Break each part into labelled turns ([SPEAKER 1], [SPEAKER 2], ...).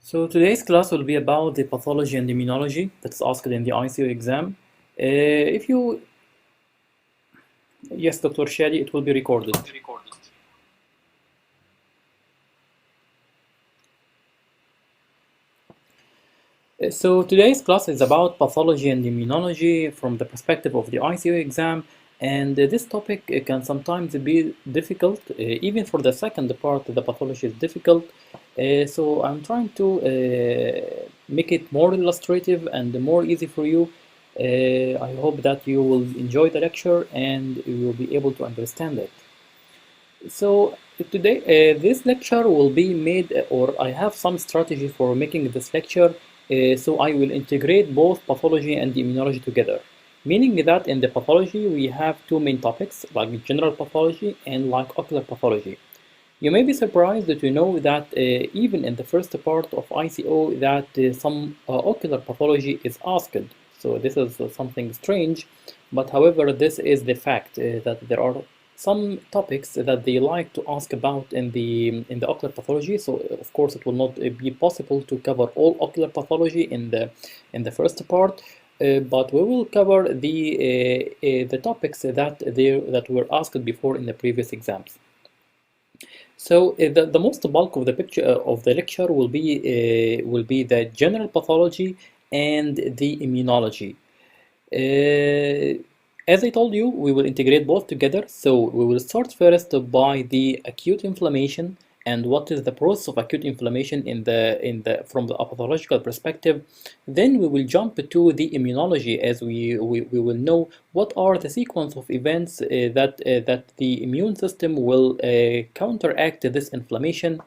[SPEAKER 1] So today's class will be about the pathology and immunology that's asked in the ICU exam. If you, yes, Dr. Shadi, it will be recorded. So today's class is about pathology and immunology from the perspective of the ICU exam, and this topic can sometimes be difficult, even for the second part, the pathology is difficult. So I'm trying to make it more illustrative and more easy for you. I hope that you will enjoy the lecture and you will be able to understand it. So today, this lecture will be made, or I have some strategy for making this lecture. So I will integrate both pathology and immunology together. Meaning that in the pathology, we have two main topics, like general pathology and like ocular pathology. You may be surprised to know that even in the first part of ICO that some ocular pathology is asked. So this is something strange, but however, this is the fact that there are some topics that they like to ask about in the ocular pathology. So of course, it will not be possible to cover all ocular pathology in the first part. But we will cover the topics that were asked before in the previous exams. So the most bulk of the picture of the lecture will be the general pathology and the immunology. As I told you, we will integrate both together. So we will start first by the acute inflammation and what is the process of acute inflammation in the from the pathological perspective. Then we will jump to the immunology as we will know what are the sequence of events that the immune system will counteract this inflammation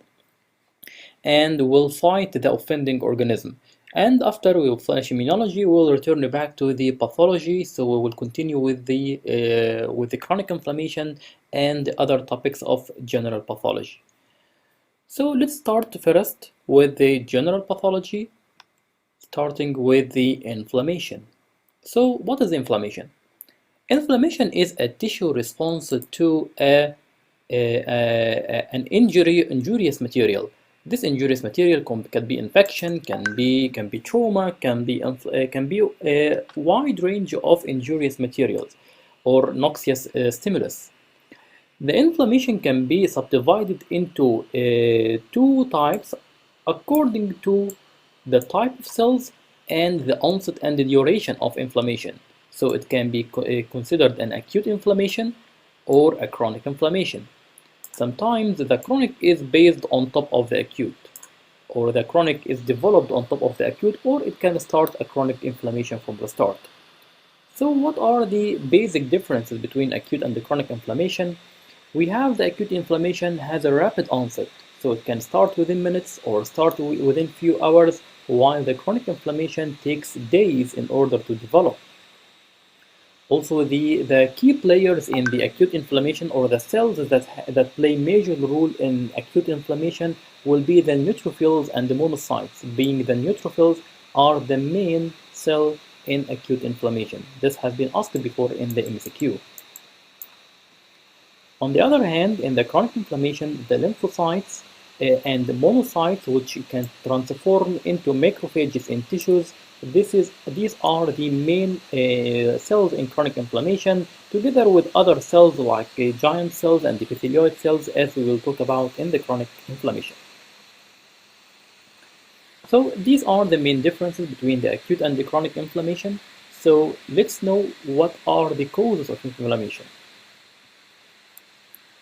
[SPEAKER 1] and will fight the offending organism. And after we will finish immunology, we will return back to the pathology. So we will continue with the chronic inflammation and other topics of general pathology. So let's start first with the general pathology, starting with the inflammation. So what is inflammation? Inflammation is a tissue response to an injurious material. This injurious material can be infection, can be trauma, can be a wide range of injurious materials or noxious stimulus. The inflammation can be subdivided into two types according to the type of cells and the onset and the duration of inflammation. So it can be considered an acute inflammation or a chronic inflammation. Sometimes the chronic is based on top of the acute, or the chronic is developed on top of the acute, or it can start a chronic inflammation from the start. So what are the basic differences between acute and the chronic inflammation? We have the acute inflammation has a rapid onset, so it can start within minutes or start within few hours, while the chronic inflammation takes days in order to develop. Also, the key players in the acute inflammation or the cells that play major role in acute inflammation will be the neutrophils and the monocytes, being the neutrophils are the main cell in acute inflammation. This has been asked before in the MCQ. On the other hand, in the chronic inflammation, the lymphocytes and the monocytes, which can transform into macrophages in tissues, these are the main cells in chronic inflammation, together with other cells like giant cells and epithelioid cells, as we will talk about in the chronic inflammation. So these are the main differences between the acute and the chronic inflammation. So let's know what are the causes of inflammation.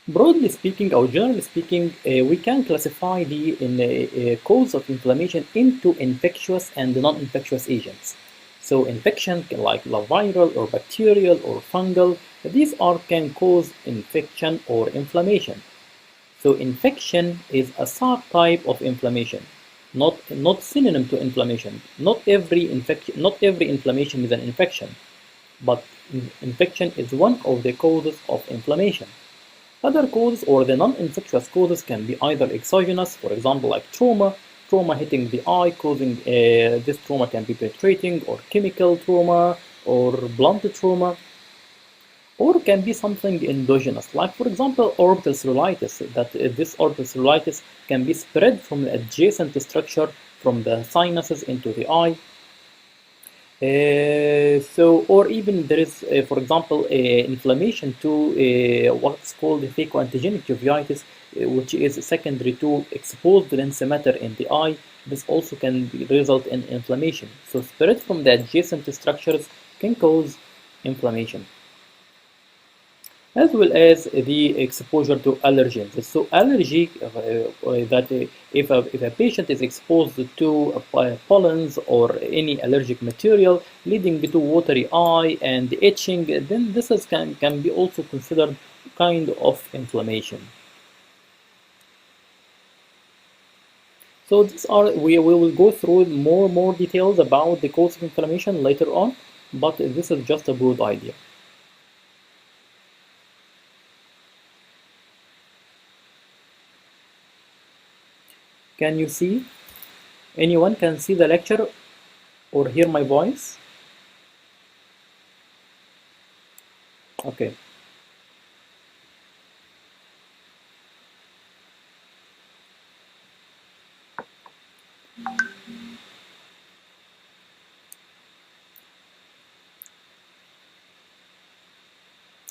[SPEAKER 1] Broadly speaking, or generally speaking, we can classify the cause of inflammation into infectious and non-infectious agents. So infection like viral or bacterial or fungal, these can cause infection or inflammation. So infection is a subtype of inflammation, not synonym to inflammation. Not every inflammation is an infection, but infection is one of the causes of inflammation. Other causes or the non-infectious causes can be either exogenous, for example, like trauma hitting the eye, causing this trauma can be penetrating, or chemical trauma, or blunt trauma, or can be something endogenous, like for example, orbital cellulitis. That this orbital cellulitis can be spread from an adjacent structure from the sinuses into the eye. Or even there is, for example, inflammation to what's called phacoantigenic uveitis, which is secondary to exposed lens matter in the eye. This also can result in inflammation. So spread from the adjacent structures can cause inflammation, as well as the exposure to allergens. So allergy that if a patient is exposed to pollens or any allergic material leading to watery eye and itching, then this can be also considered kind of inflammation. So these are we will go through more details about the cause of inflammation later on, but this is just a broad idea. Can you see? Anyone can see the lecture or hear my voice? Okay.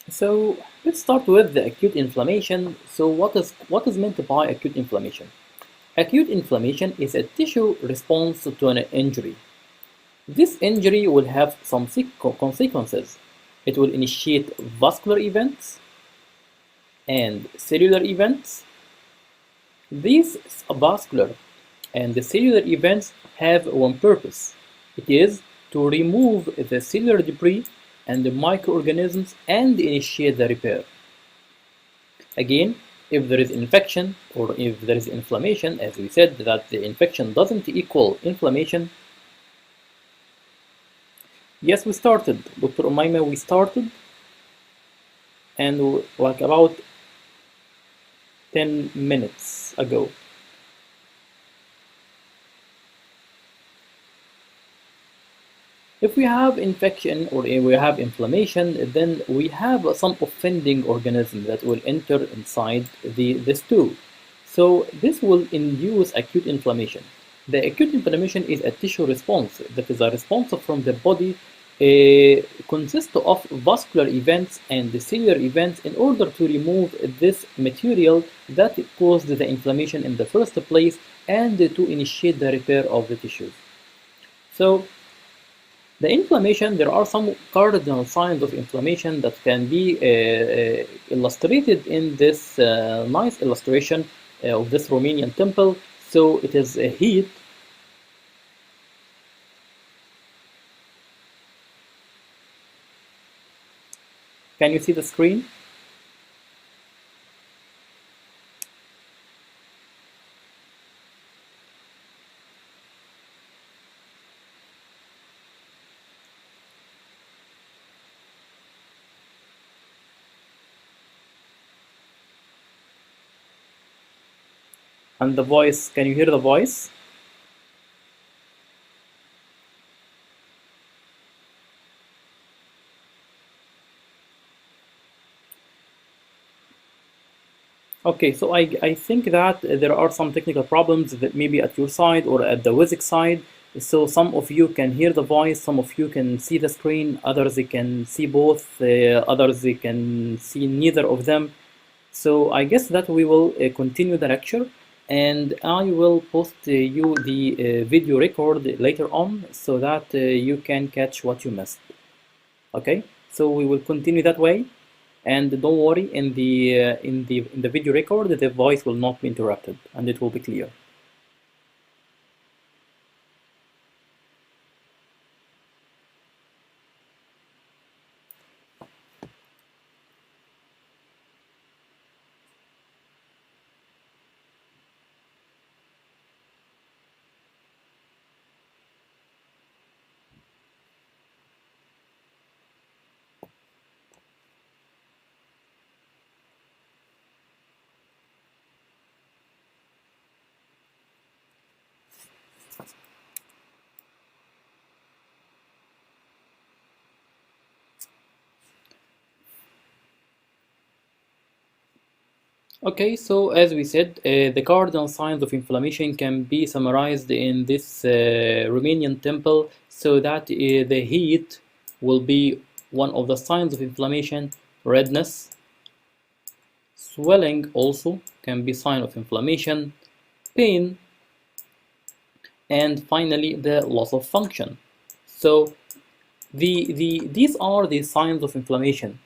[SPEAKER 1] So let's start with the acute inflammation. So what is meant by acute inflammation? Acute inflammation is a tissue response to an injury. This injury will have some consequences. It will initiate vascular events and cellular events. These vascular and the cellular events have one purpose. It is to remove the cellular debris and the microorganisms and initiate the repair. Again, if there is infection or if there is inflammation, as we said that the infection doesn't equal inflammation. Yes, we started, Dr. Umayma, we started, and like about 10 minutes ago. If we have infection or if we have inflammation, then we have some offending organism that will enter inside the stool. So this will induce acute inflammation. The acute inflammation is a tissue response that is a response from the body, consists of vascular events and the cellular events in order to remove this material that caused the inflammation in the first place and to initiate the repair of the tissues. So the inflammation, there are some cardinal signs of inflammation that can be illustrated in this nice illustration of this Romanian temple. So it is heat. Can you see the screen? And the voice, can you hear the voice? Okay, so I think that there are some technical problems that maybe at your side or at the WYSIC side. So some of you can hear the voice, some of you can see the screen, others they can see both, others they can see neither of them. So I guess that we will continue the lecture, and I will post you the video record later on so that you can catch what you missed. Okay, so we will continue that way, and don't worry, in the video record the voice will not be interrupted and it will be clear. Okay, so as we said, the cardinal signs of inflammation can be summarized in this Romanian temple, so that the heat will be one of the signs of inflammation, redness, swelling also can be sign of inflammation, pain, and finally the loss of function. So these are the signs of inflammation.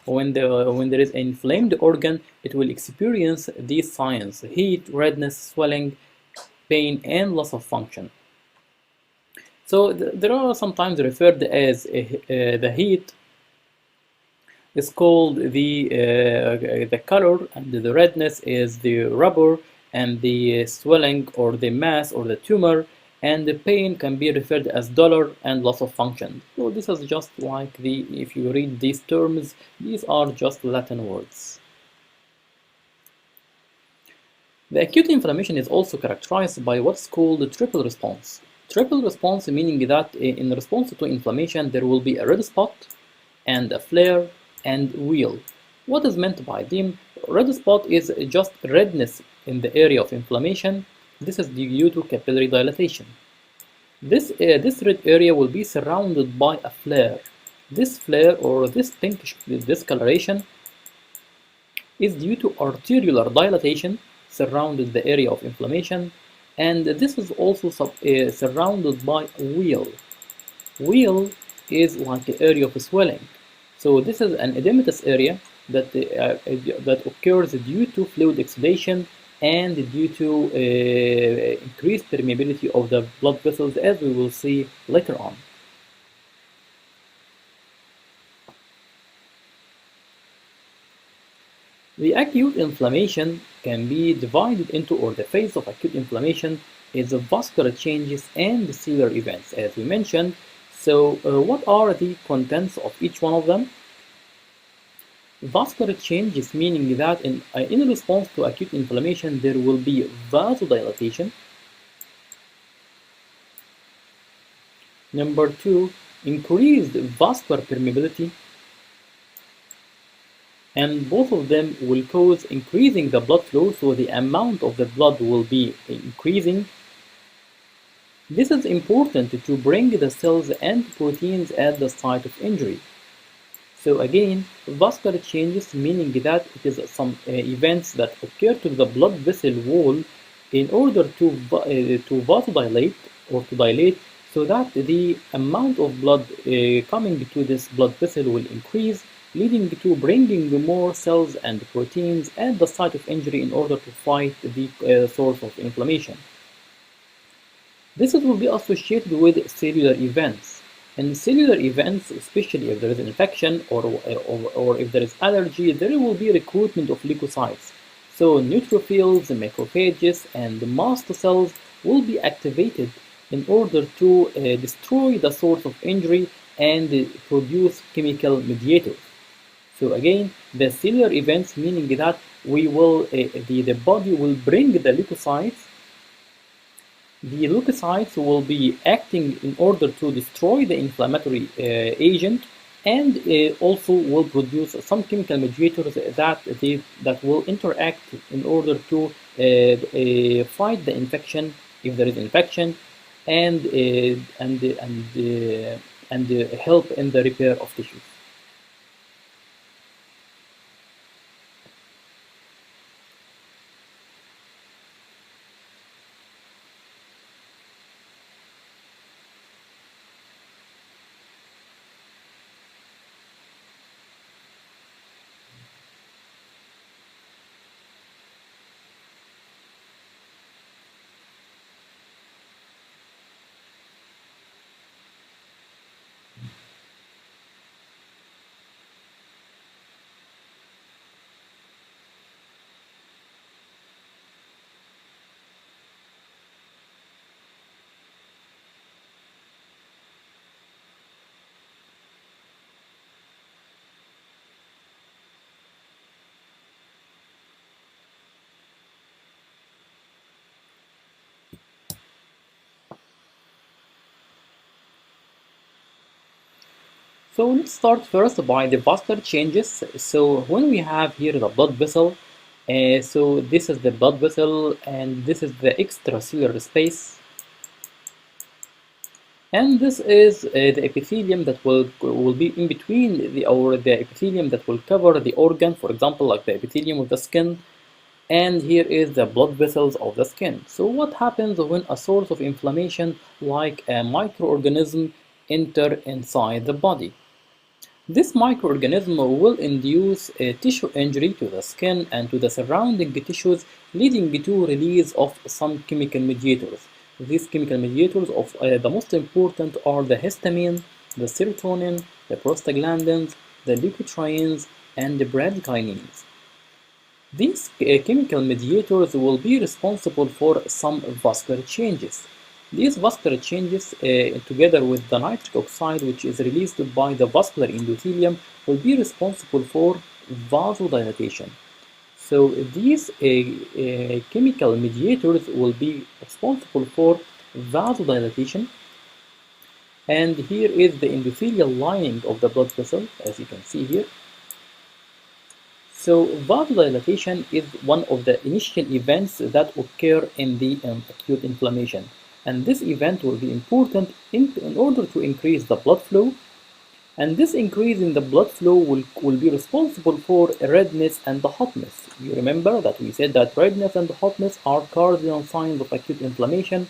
[SPEAKER 1] When there is an inflamed organ, it will experience these signs: heat, redness, swelling, pain, and loss of function. So there are sometimes referred as the heat is called the color, and the redness is the rubber, and the swelling or the mass or the tumor, and the pain can be referred as dolor and loss of function. So this is just like if you read these terms, these are just Latin words. The acute inflammation is also characterized by what's called a triple response. Triple response meaning that in response to inflammation there will be a red spot and a flare and wheal. What is meant by them? Red spot is just redness in the area of inflammation. This is due to capillary dilatation. This red area will be surrounded by a flare. This flare or this pinkish discoloration is due to arteriolar dilatation surrounded the area of inflammation, and this is also surrounded by a wheal. Wheal is like the area of swelling. So this is an edematous area that occurs due to fluid exudation and due to increased permeability of the blood vessels, as we will see later on. The acute inflammation can be divided into, or the phase of acute inflammation is the vascular changes and the cellular events, as we mentioned. So, what are the contents of each one of them? Vascular changes meaning that in response to acute inflammation, there will be vasodilatation. Number two, increased vascular permeability. And both of them will cause increasing the blood flow, so the amount of the blood will be increasing. This is important to bring the cells and proteins at the site of injury. So again, vascular changes meaning that it is some events that occur to the blood vessel wall in order to vasodilate or to dilate, so that the amount of blood coming to this blood vessel will increase, leading to bringing more cells and proteins at the site of injury in order to fight the source of inflammation. This will be associated with cellular events. And cellular events, especially if there is an infection or if there is allergy, there will be recruitment of leukocytes. So neutrophils, macrophages, and mast cells will be activated in order to destroy the source of injury and produce chemical mediators. So again, the cellular events meaning that the body will bring the leukocytes. The leukocytes will be acting in order to destroy the inflammatory agent, and also will produce some chemical mediators that will interact in order to fight the infection if there is infection, and help in the repair of tissues. So let's start first by the vascular changes. So when we have here the blood vessel, So this is the blood vessel, and this is the extracellular space. And this is the epithelium that will be in between the epithelium that will cover the organ, for example, like the epithelium of the skin. And here is the blood vessels of the skin. So what happens when a source of inflammation like a microorganism enter inside the body? This microorganism will induce a tissue injury to the skin and to the surrounding tissues, leading to release of some chemical mediators. These chemical mediators of the most important are the histamine, the serotonin, the prostaglandins, the leukotrienes, and the bradykinins. These chemical mediators will be responsible for some vascular changes. These vascular changes, together with the nitric oxide, which is released by the vascular endothelium, will be responsible for vasodilatation. So these chemical mediators will be responsible for vasodilatation. And here is the endothelial lining of the blood vessel, as you can see here. So vasodilatation is one of the initial events that occur in the acute inflammation. And this event will be important in order to increase the blood flow. And this increase in the blood flow will be responsible for redness and hotness. You remember that we said that redness and hotness are cardinal signs of acute inflammation.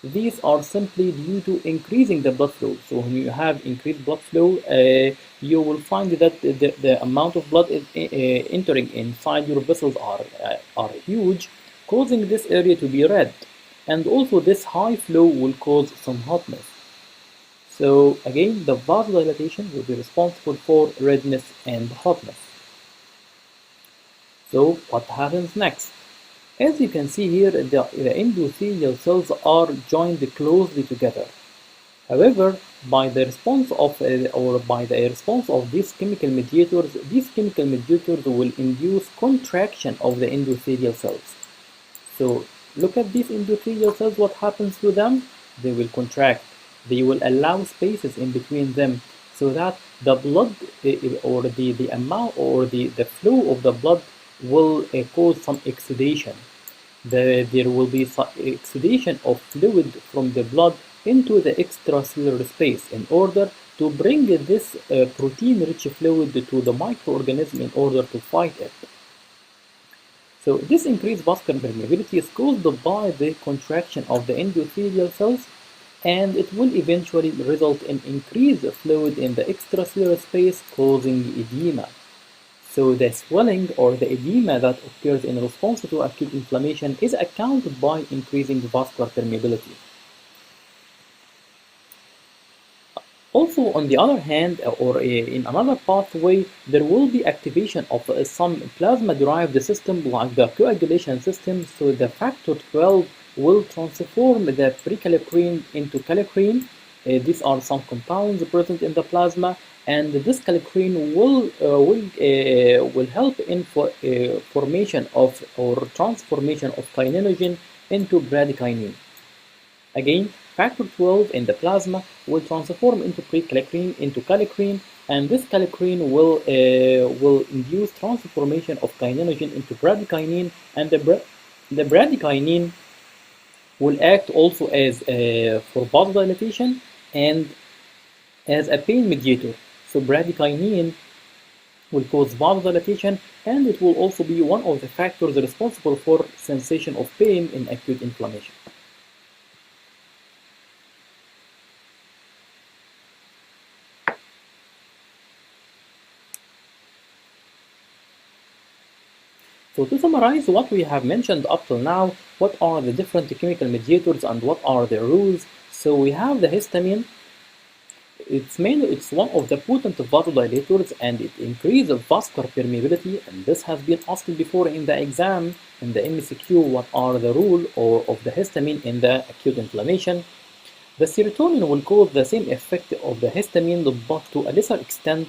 [SPEAKER 1] These are simply due to increasing the blood flow. So when you have increased blood flow, you will find that the amount of blood entering inside your vessels are huge, causing this area to be red. And also this high flow will cause some hotness. So again, the vasodilatation will be responsible for redness and hotness. So what happens next? As you can see here, the endothelial cells are joined closely together. However, by the response of these chemical mediators will induce contraction of the endothelial cells. So look at these endothelial cells, what happens to them? They will contract. They will allow spaces in between them so that the blood or the amount or the flow of the blood will cause some exudation. There will be exudation of fluid from the blood into the extracellular space in order to bring this protein-rich fluid to the microorganism in order to fight it. So this increased vascular permeability is caused by the contraction of the endothelial cells, and it will eventually result in increased fluid in the extracellular space, causing edema. So the swelling or the edema that occurs in response to acute inflammation is accounted by increasing vascular permeability. Also, on the other hand, or in another pathway, there will be activation of some plasma-derived system like the coagulation system. So the factor 12 will transform the prekallikrein into kallikrein. These are some compounds present in the plasma, and this kallikrein will help in formation of or transformation of kininogen into bradykinin. Again, factor 12 in the plasma will transform into prekallikrein into kallikrein, and this kallikrein will induce transformation of kininogen into bradykinin, and the bradykinin will act also as for vasodilatation and as a pain mediator. So bradykinin will cause vasodilatation, and it will also be one of the factors responsible for sensation of pain in acute inflammation. So to summarize what we have mentioned up till now, what are the different chemical mediators and what are their rules? So we have the histamine. It's one of the potent vasodilators, and it increases vascular permeability, and this has been asked before in the exam in the MCQ, what are the rule of the histamine in the acute inflammation. The serotonin will cause the same effect of the histamine, but to a lesser extent.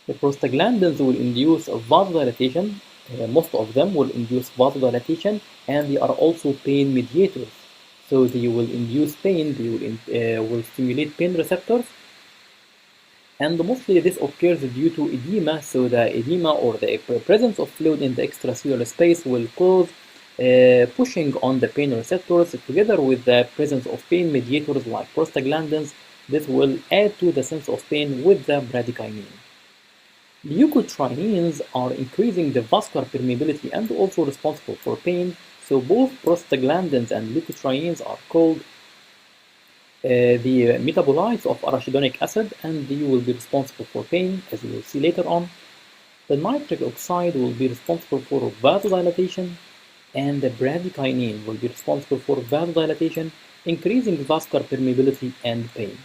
[SPEAKER 1] The prostaglandins will induce vasodilatation. Most of them will induce vasodilatation, and they are also pain mediators. So they will induce pain, they will stimulate pain receptors. and mostly this occurs due to edema. So the edema or the presence of fluid in the extracellular space will cause pushing on the pain receptors together with the presence of pain mediators like prostaglandins. This will add to the sense of pain with the bradykinin. Leukotrienes are increasing the vascular permeability and also responsible for pain. So both prostaglandins and leukotrienes are called the metabolites of arachidonic acid, and they will be responsible for pain, as we will see later on. The nitric oxide will be responsible for vasodilatation, and the bradykinin will be responsible for vasodilatation, increasing vascular permeability and pain.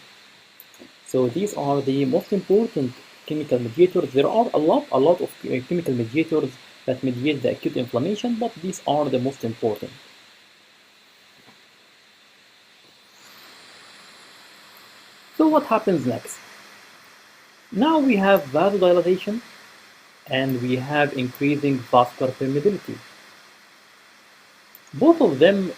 [SPEAKER 1] So these are the most important chemical mediators. There are a lot of chemical mediators that mediate the acute inflammation, but these are the most important. So what happens next? Now we have vasodilatation and we have increasing vascular permeability. Both of them,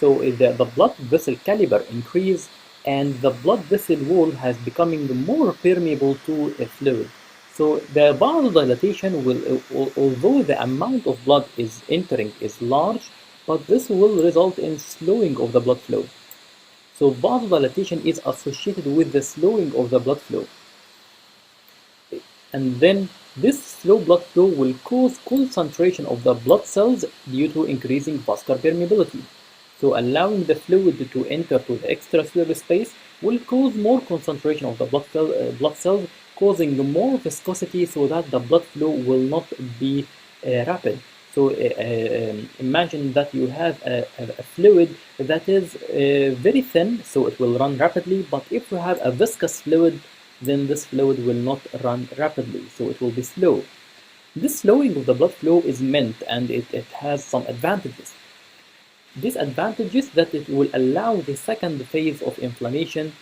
[SPEAKER 1] so the blood vessel caliber increase and the blood vessel wall has becoming more permeable to a fluid. So the vasodilatation will, although the amount of blood is entering is large, but this will result in slowing of the blood flow. So vasodilatation is associated with the slowing of the blood flow. And then this slow blood flow will cause concentration of the blood cells due to increasing vascular permeability. So allowing the fluid to enter to the extracellular space will cause more concentration of the blood cells, causing more viscosity so that the blood flow will not be rapid. So imagine that you have a fluid that is very thin, so it will run rapidly, but if you have a viscous fluid, then this fluid will not run rapidly, so it will be slow. This slowing of the blood flow is meant, and it has some advantages. These advantages that it will allow the second phase of inflammation,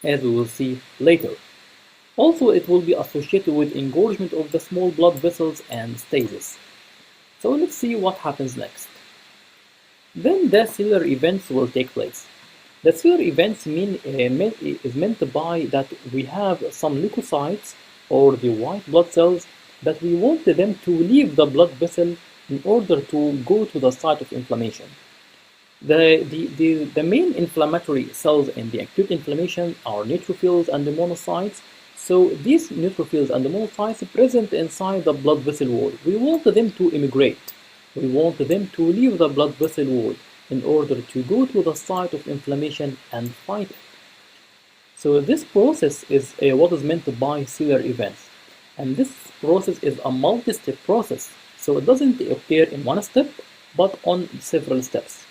[SPEAKER 1] as we will see later. Also, it will be associated with engorgement of the small blood vessels and stasis. So let's see what happens next. Then the cellular events will take place. The cellular events is meant by that we have some leukocytes or the white blood cells that we want them to leave the blood vessel in order to go to the site of inflammation. The main inflammatory cells in the acute inflammation are neutrophils and the monocytes. So these neutrophils and the monocytes present inside the blood vessel wall. We want them to immigrate. We want them to leave the blood vessel wall in order to go to the site of inflammation and fight it. So this process is what is meant by cellular events. And this process is a multi-step process. So it doesn't occur in one step, but on several steps.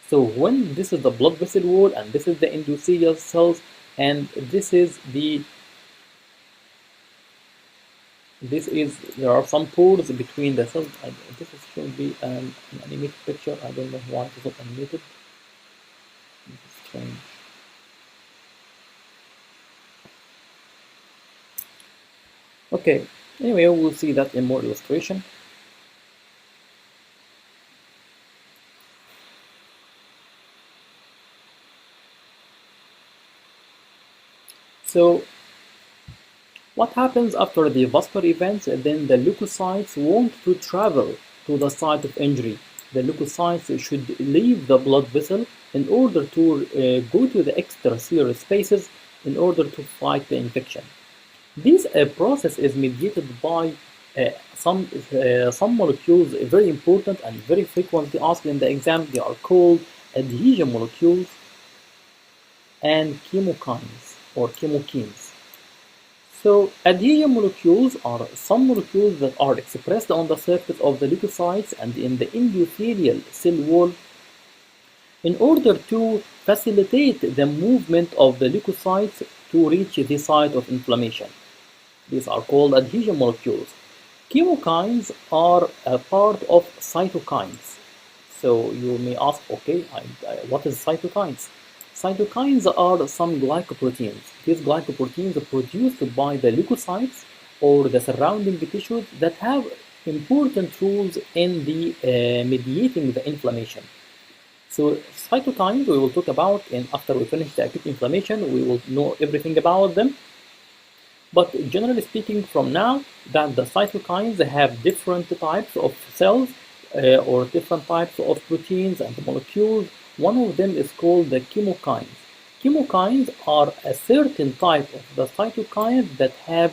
[SPEAKER 1] So when this is the blood vessel wall, and this is the endothelial cells, and there are some pores between the cells. This should be an animated picture. I don't know why it is not animated. This is strange. Okay, anyway, we'll see that in more illustration. So what happens after the vascular events? Then the leukocytes want to travel to the site of injury. The leukocytes should leave the blood vessel in order to go to the extracellular spaces in order to fight the infection. This process is mediated by some molecules, very important and very frequently asked in the exam. They are called adhesion molecules and chemokines or chemokines. So adhesion molecules are some molecules that are expressed on the surface of the leukocytes and in the endothelial cell wall in order to facilitate the movement of the leukocytes to reach the site of inflammation. These are called adhesion molecules. Chemokines are a part of cytokines. So you may ask, okay, what is cytokines? Cytokines are some glycoproteins. These glycoproteins are produced by the leukocytes or the surrounding tissues that have important roles in the mediating the inflammation. So cytokines we will talk about, and after we finish the acute inflammation, we will know everything about them. But generally speaking, from now that the cytokines have different types of cells or different types of proteins and molecules, one of them is called the chemokines. Chemokines are a certain type of the cytokines that have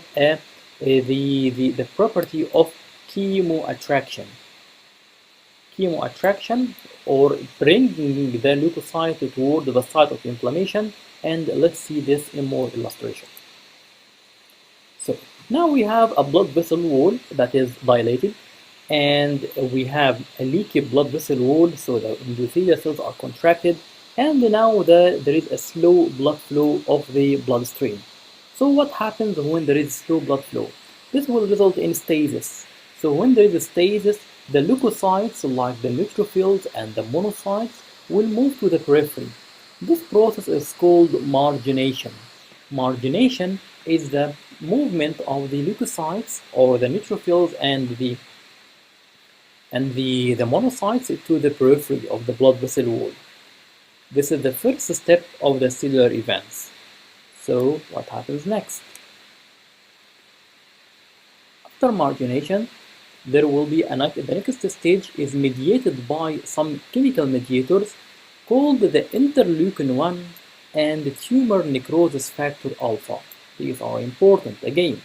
[SPEAKER 1] the property of chemoattraction. Chemoattraction, or bringing the leukocyte toward the site of inflammation. And let's see this in more illustration. So now we have a blood vessel wall that is dilated, and we have a leaky blood vessel wall, so the endothelial cells are contracted, and now there is a slow blood flow of the bloodstream. So what happens when there is slow blood flow? This will result in stasis. So when there is a stasis, the leukocytes like the neutrophils and the monocytes will move to the periphery. This process is called margination. Margination is the movement of the leukocytes or the neutrophils and the monocytes to the periphery of the blood vessel wall. This is the first step of the cellular events. So what happens next? After margination, there will be the next stage is mediated by some chemical mediators called the interleukin-1 and tumor necrosis factor alpha. These are important again.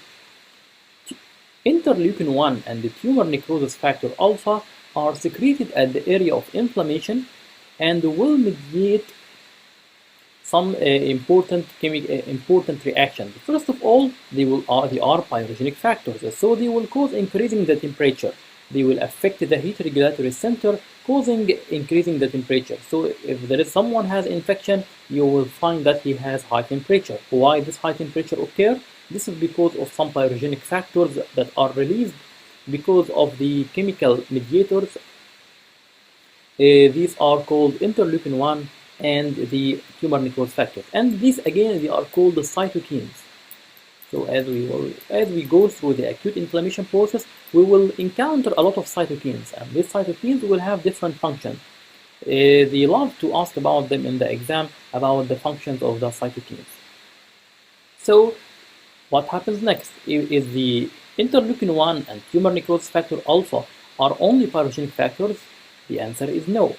[SPEAKER 1] Interleukin-1 and the tumor necrosis factor alpha are secreted at the area of inflammation and will mediate some important reactions. First of all, they are pyrogenic factors, so they will cause increasing the temperature. They will affect the heat regulatory center, causing increasing the temperature. So if there is someone has infection, you will find that he has high temperature. Why this high temperature occur? This is because of some pyrogenic factors that are released because of the chemical mediators. These are called interleukin-1 and the tumor necrosis factors. And these again, they are called the cytokines. So as we go through the acute inflammation process, we will encounter a lot of cytokines, and these cytokines will have different functions. They love to ask about them in the exam, about the functions of the cytokines. So what happens next? Is the interleukin-1 and tumor necrosis factor alpha are only pyrogenic factors? The answer is no.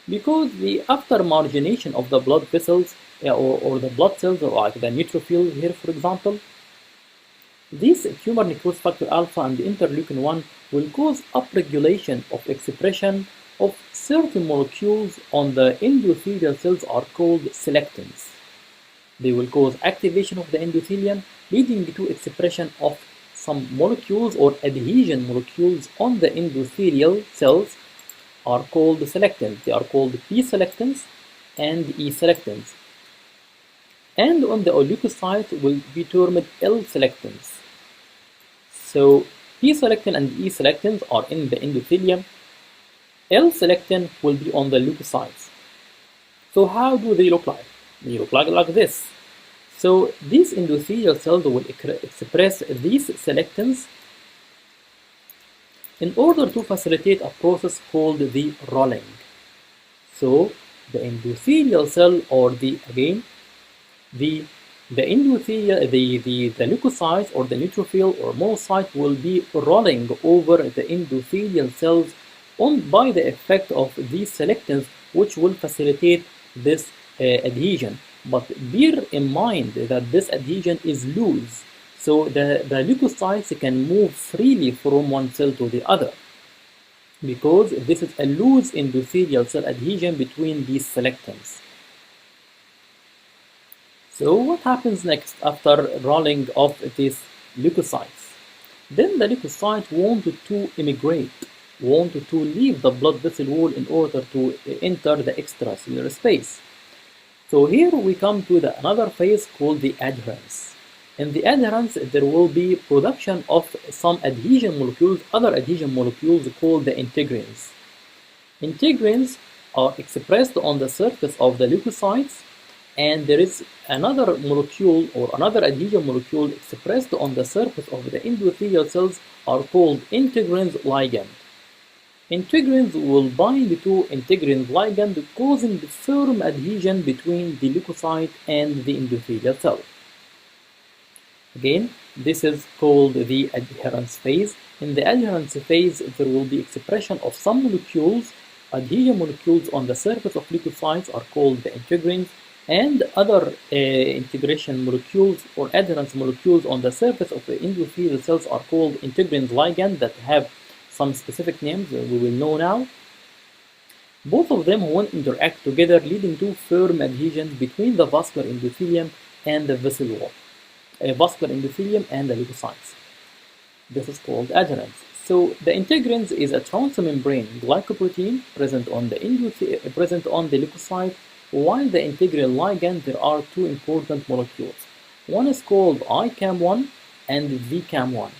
[SPEAKER 1] Because after margination of the blood vessels or the blood cells, like the neutrophil here for example, this tumor necrosis factor alpha and the interleukin-1 will cause upregulation of expression of certain molecules on the endothelial cells are called selectins. They will cause activation of the endothelium, leading to expression of some molecules or adhesion molecules on the endothelial cells are called selectins. They are called P-selectins and E-selectins. And on the leukocyte will be termed L-selectins. So P-selectin and E-selectins are in the endothelium. L-selectin will be on the leukocytes. So how do they look like? They look like this. So these endothelial cells will express these selectins in order to facilitate a process called the rolling. So the endothelial cell, or the leukocytes or the neutrophil or monocyte will be rolling over the endothelial cells by the effect of these selectins, which will facilitate this adhesion. But bear in mind that this adhesion is loose, so the leukocytes can move freely from one cell to the other, because this is a loose endothelial cell adhesion between these selectins. So what happens next after rolling off these leukocytes? Then the leukocyte wanted to immigrate, wanted to leave the blood vessel wall in order to enter the extracellular space. So here we come to another phase called the adherence. In the adherence, there will be production of some adhesion molecules, other adhesion molecules called the integrins. Integrins are expressed on the surface of the leukocytes, and there is another molecule or another adhesion molecule expressed on the surface of the endothelial cells are called integrins ligand. Integrins will bind to integrins ligand, causing firm adhesion between the leukocyte and the endothelial cell. Again, this is called the adherence phase. In the adherence phase, there will be expression of some molecules. Adhesion molecules on the surface of leukocytes are called the integrins, and other integration molecules or adherence molecules on the surface of the endothelial cells are called integrin ligand that have some specific names that we will know now. Both of them won't interact together, leading to firm adhesion between the vascular endothelium and the vessel wall. Vascular endothelium and the leukocytes. This is called adherence. So the integrins is a transmembrane glycoprotein present on the leukocyte, while the integrin ligand there are two important molecules. One is called ICAM1 and VCAM1.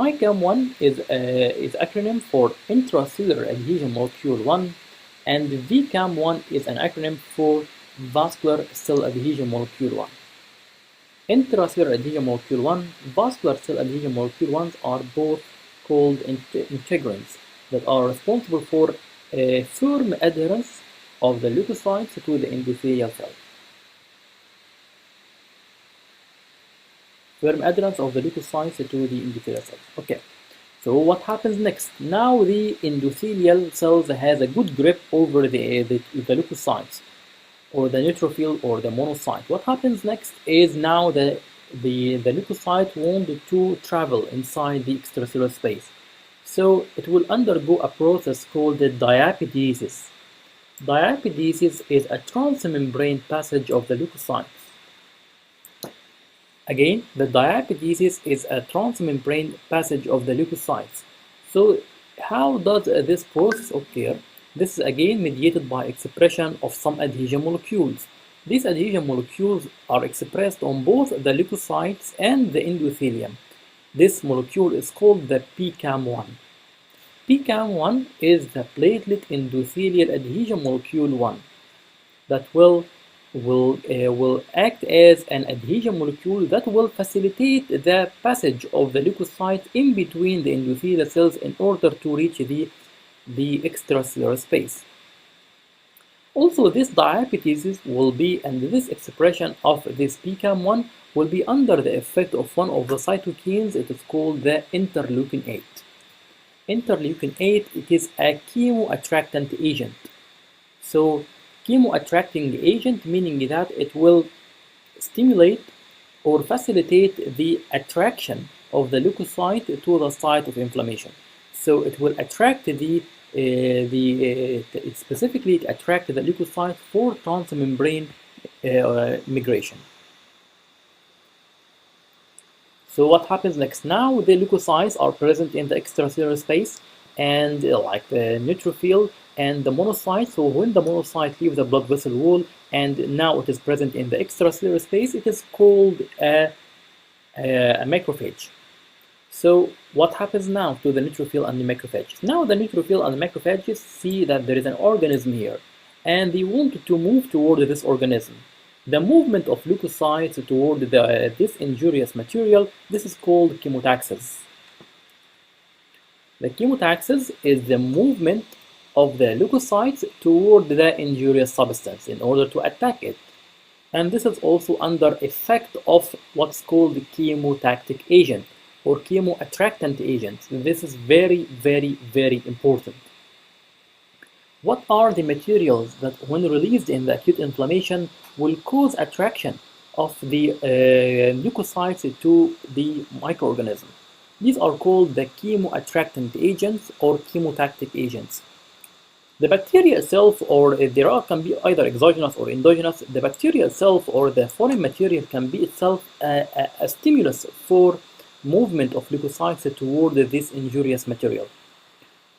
[SPEAKER 1] ICAM1 is acronym for intracellular adhesion molecule 1, and VCAM1 is an acronym for vascular cell adhesion molecule 1. Intracellular adhesion molecule 1, vascular cell adhesion molecule 1s are both called integrins that are responsible for a firm adherence of the leukocytes to the endothelial cell. Firm adherence of the leukocytes to the endothelial cells. Okay, so what happens next? Now the endothelial cells has a good grip over the leukocytes, or the neutrophil or the monocyte. What happens next is now the leukocyte want to travel inside the extracellular space. So it will undergo a process called the diapedesis. Diapedesis is a transmembrane passage of the leukocytes. Again, the diapedesis is a transmembrane passage of the leukocytes. So how does this process occur? This is again mediated by expression of some adhesion molecules. These adhesion molecules are expressed on both the leukocytes and the endothelium. This molecule is called the PCAM1. PCAM1 is the platelet endothelial adhesion molecule 1 that will act as an adhesion molecule that will facilitate the passage of the leukocyte in between the endothelial cells in order to reach the extracellular space. Also, this diapedesis will be, and this expression of this PCAM1 will be under the effect of one of the cytokines. It is called the interleukin 8. Interleukin 8, it is a chemoattractant agent. So, chemoattracting agent meaning that it will stimulate or facilitate the attraction of the leukocyte to the site of inflammation. So it will attract specifically attract the leukocyte for transmembrane migration. So what happens next? Now the leukocytes are present in the extracellular space, and like the neutrophil and the monocyte. So when the monocyte leaves the blood vessel wall and now it is present in the extracellular space, it is called a macrophage. So what happens now to the neutrophil and the macrophages? Now the neutrophil and the macrophages see that there is an organism here, and they want to move toward this organism. The movement of leukocytes toward this injurious material, this is called chemotaxis. The chemotaxis is the movement of the leukocytes toward the injurious substance in order to attack it. And this is also under effect of what's called the chemotactic agent or chemoattractant agents. This is very, very, very important. What are the materials that, when released in the acute inflammation, will cause attraction of the leukocytes to the microorganism? These are called the chemoattractant agents or chemotactic agents. The bacteria itself, or can be either exogenous or endogenous. The bacteria itself or the foreign material can be itself a stimulus for movement of leukocytes toward this injurious material.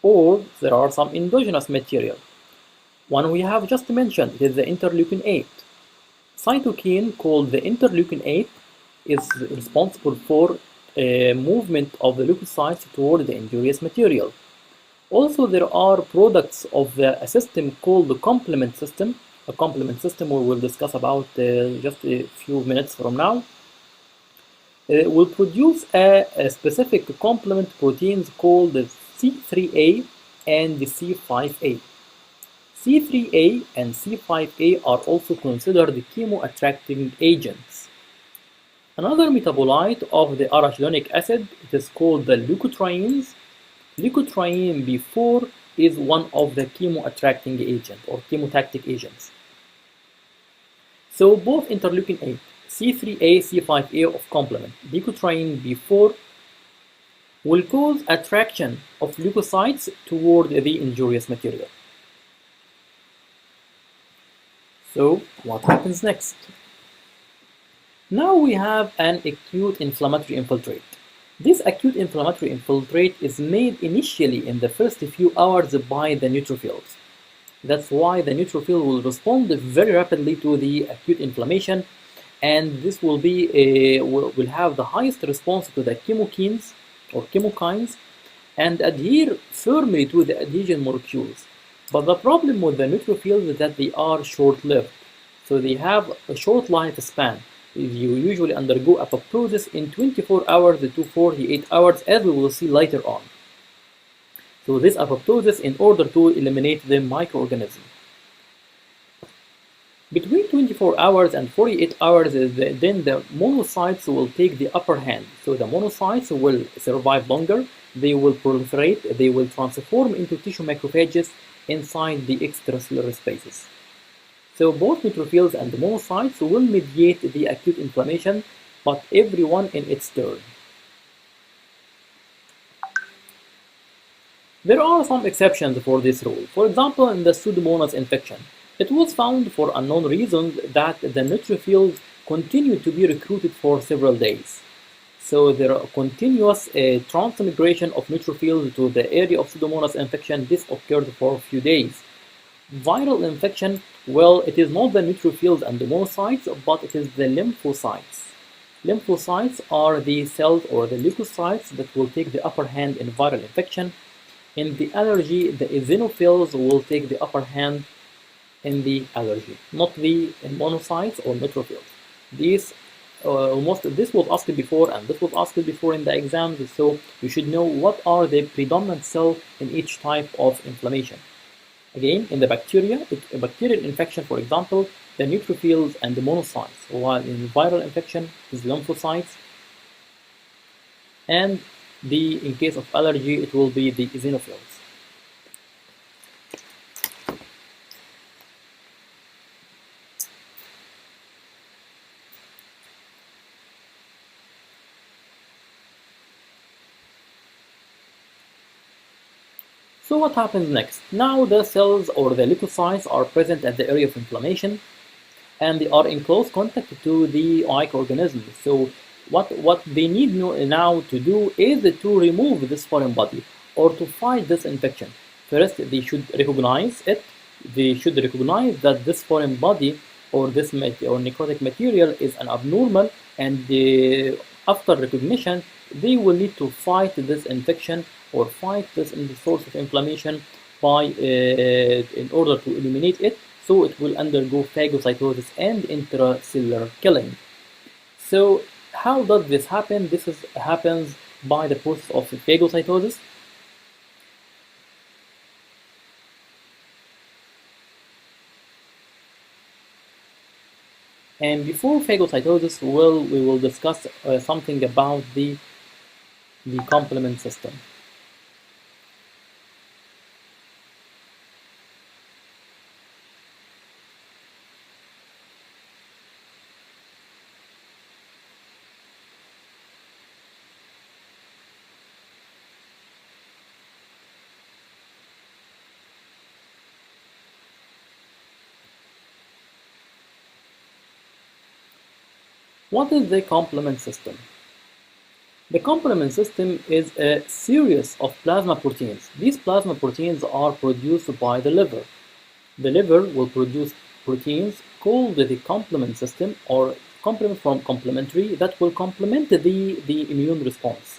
[SPEAKER 1] Or there are some endogenous material. One we have just mentioned is the interleukin 8. Cytokine called the interleukin 8 is responsible for movement of the leukocytes toward the injurious material. Also, there are products of a system called the complement system. A complement system we will discuss about just a few minutes from now. Will produce a specific complement proteins called the C3A and the C5A. C3A and C5A are also considered chemoattracting agents. Another metabolite of the arachidonic acid, it is called the leukotrienes. Leukotriene B4 is one of the chemo-attracting agent or chemotactic agents. So both interleukin 8, C3A, C5A of complement, leukotriene B4 will cause attraction of leukocytes toward the injurious material. So what happens next? Now we have an acute inflammatory infiltrate. This acute inflammatory infiltrate is made initially in the first few hours by the neutrophils. That's why the neutrophil will respond very rapidly to the acute inflammation, and this will have the highest response to the chemokines or chemokines and adhere firmly to the adhesion molecules. But the problem with the neutrophils is that they are short-lived, so they have a short lifespan. You usually undergo apoptosis in 24 hours to 48 hours, as we will see later on. So this apoptosis in order to eliminate the microorganism. Between 24 hours and 48 hours, then the monocytes will take the upper hand. So the monocytes will survive longer, they will proliferate, they will transform into tissue macrophages inside the extracellular spaces. So both neutrophils and the monocytes will mediate the acute inflammation, but everyone in its turn. There are some exceptions for this rule. For example, in the Pseudomonas infection, it was found for unknown reasons that the neutrophils continue to be recruited for several days. So there are continuous transmigration of neutrophils to the area of Pseudomonas infection. This occurred for a few days. Viral infection, well, it is not the neutrophils and the monocytes, but it is the lymphocytes. Lymphocytes are the cells or the leukocytes that will take the upper hand in viral infection. In the allergy, the eosinophils will take the upper hand in the allergy, not the monocytes or neutrophils. This was asked before, and this was asked before in the exams, so you should know what are the predominant cells in each type of inflammation. Again, in the bacteria, a bacterial infection, for example, the neutrophils and the monocytes, while in viral infection, is lymphocytes, and in case of allergy, it will be the eosinophils. So what happens next? Now the cells or the leukocytes are present at the area of inflammation, and they are in close contact to the microorganisms. So what they need now to do is to remove this foreign body or to fight this infection. First, they should recognize it. They should recognize that this foreign body or this necrotic material is an abnormal, and after recognition, they will need to fight this infection or fight this source of inflammation by in order to eliminate it, so it will undergo phagocytosis and intracellular killing. So how does this happen? This happens by the process of phagocytosis. And before phagocytosis, we will discuss something about the complement system. What is the complement system? The complement system is a series of plasma proteins. These plasma proteins are produced by the liver. The liver will produce proteins called the complement system, or complement from complementary, that will complement the immune response.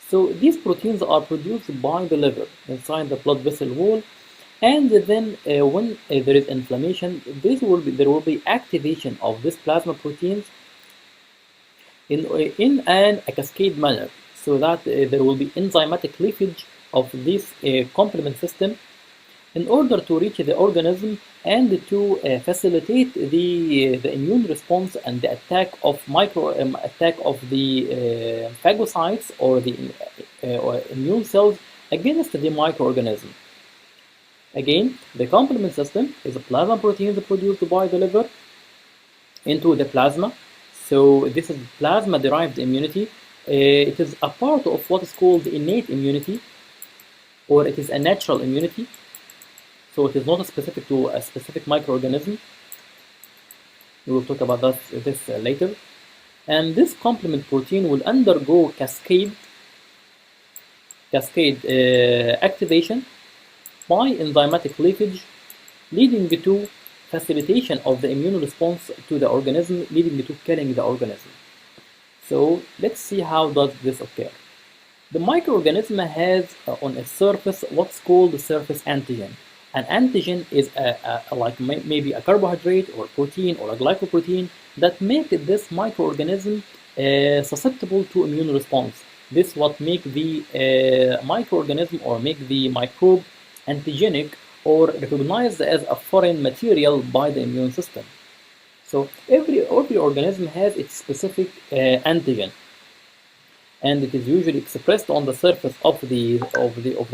[SPEAKER 1] So these proteins are produced by the liver inside the blood vessel wall, and then when there is inflammation, there will be activation of these plasma proteins in a cascade manner, so that there will be enzymatic leakage of this complement system, in order to reach the organism and to facilitate the immune response and the attack of the phagocytes or the or immune cells against the microorganism. Again, the complement system is a plasma protein produced by the liver into the plasma. So this is plasma-derived immunity. It is a part of what is called innate immunity, or it is a natural immunity. So it is not specific to a specific microorganism. We will talk about this later. And this complement protein will undergo cascade activation by enzymatic leakage, leading to facilitation of the immune response to the organism, leading to killing the organism. So let's see how does this occur. The microorganism has on its surface what's called the surface antigen. An antigen is like maybe a carbohydrate or protein or a glycoprotein that make this microorganism susceptible to immune response. This what make the microorganism or make the microbe antigenic or recognized as a foreign material by the immune system. So every organism has its specific antigen, and it is usually expressed on the surface of the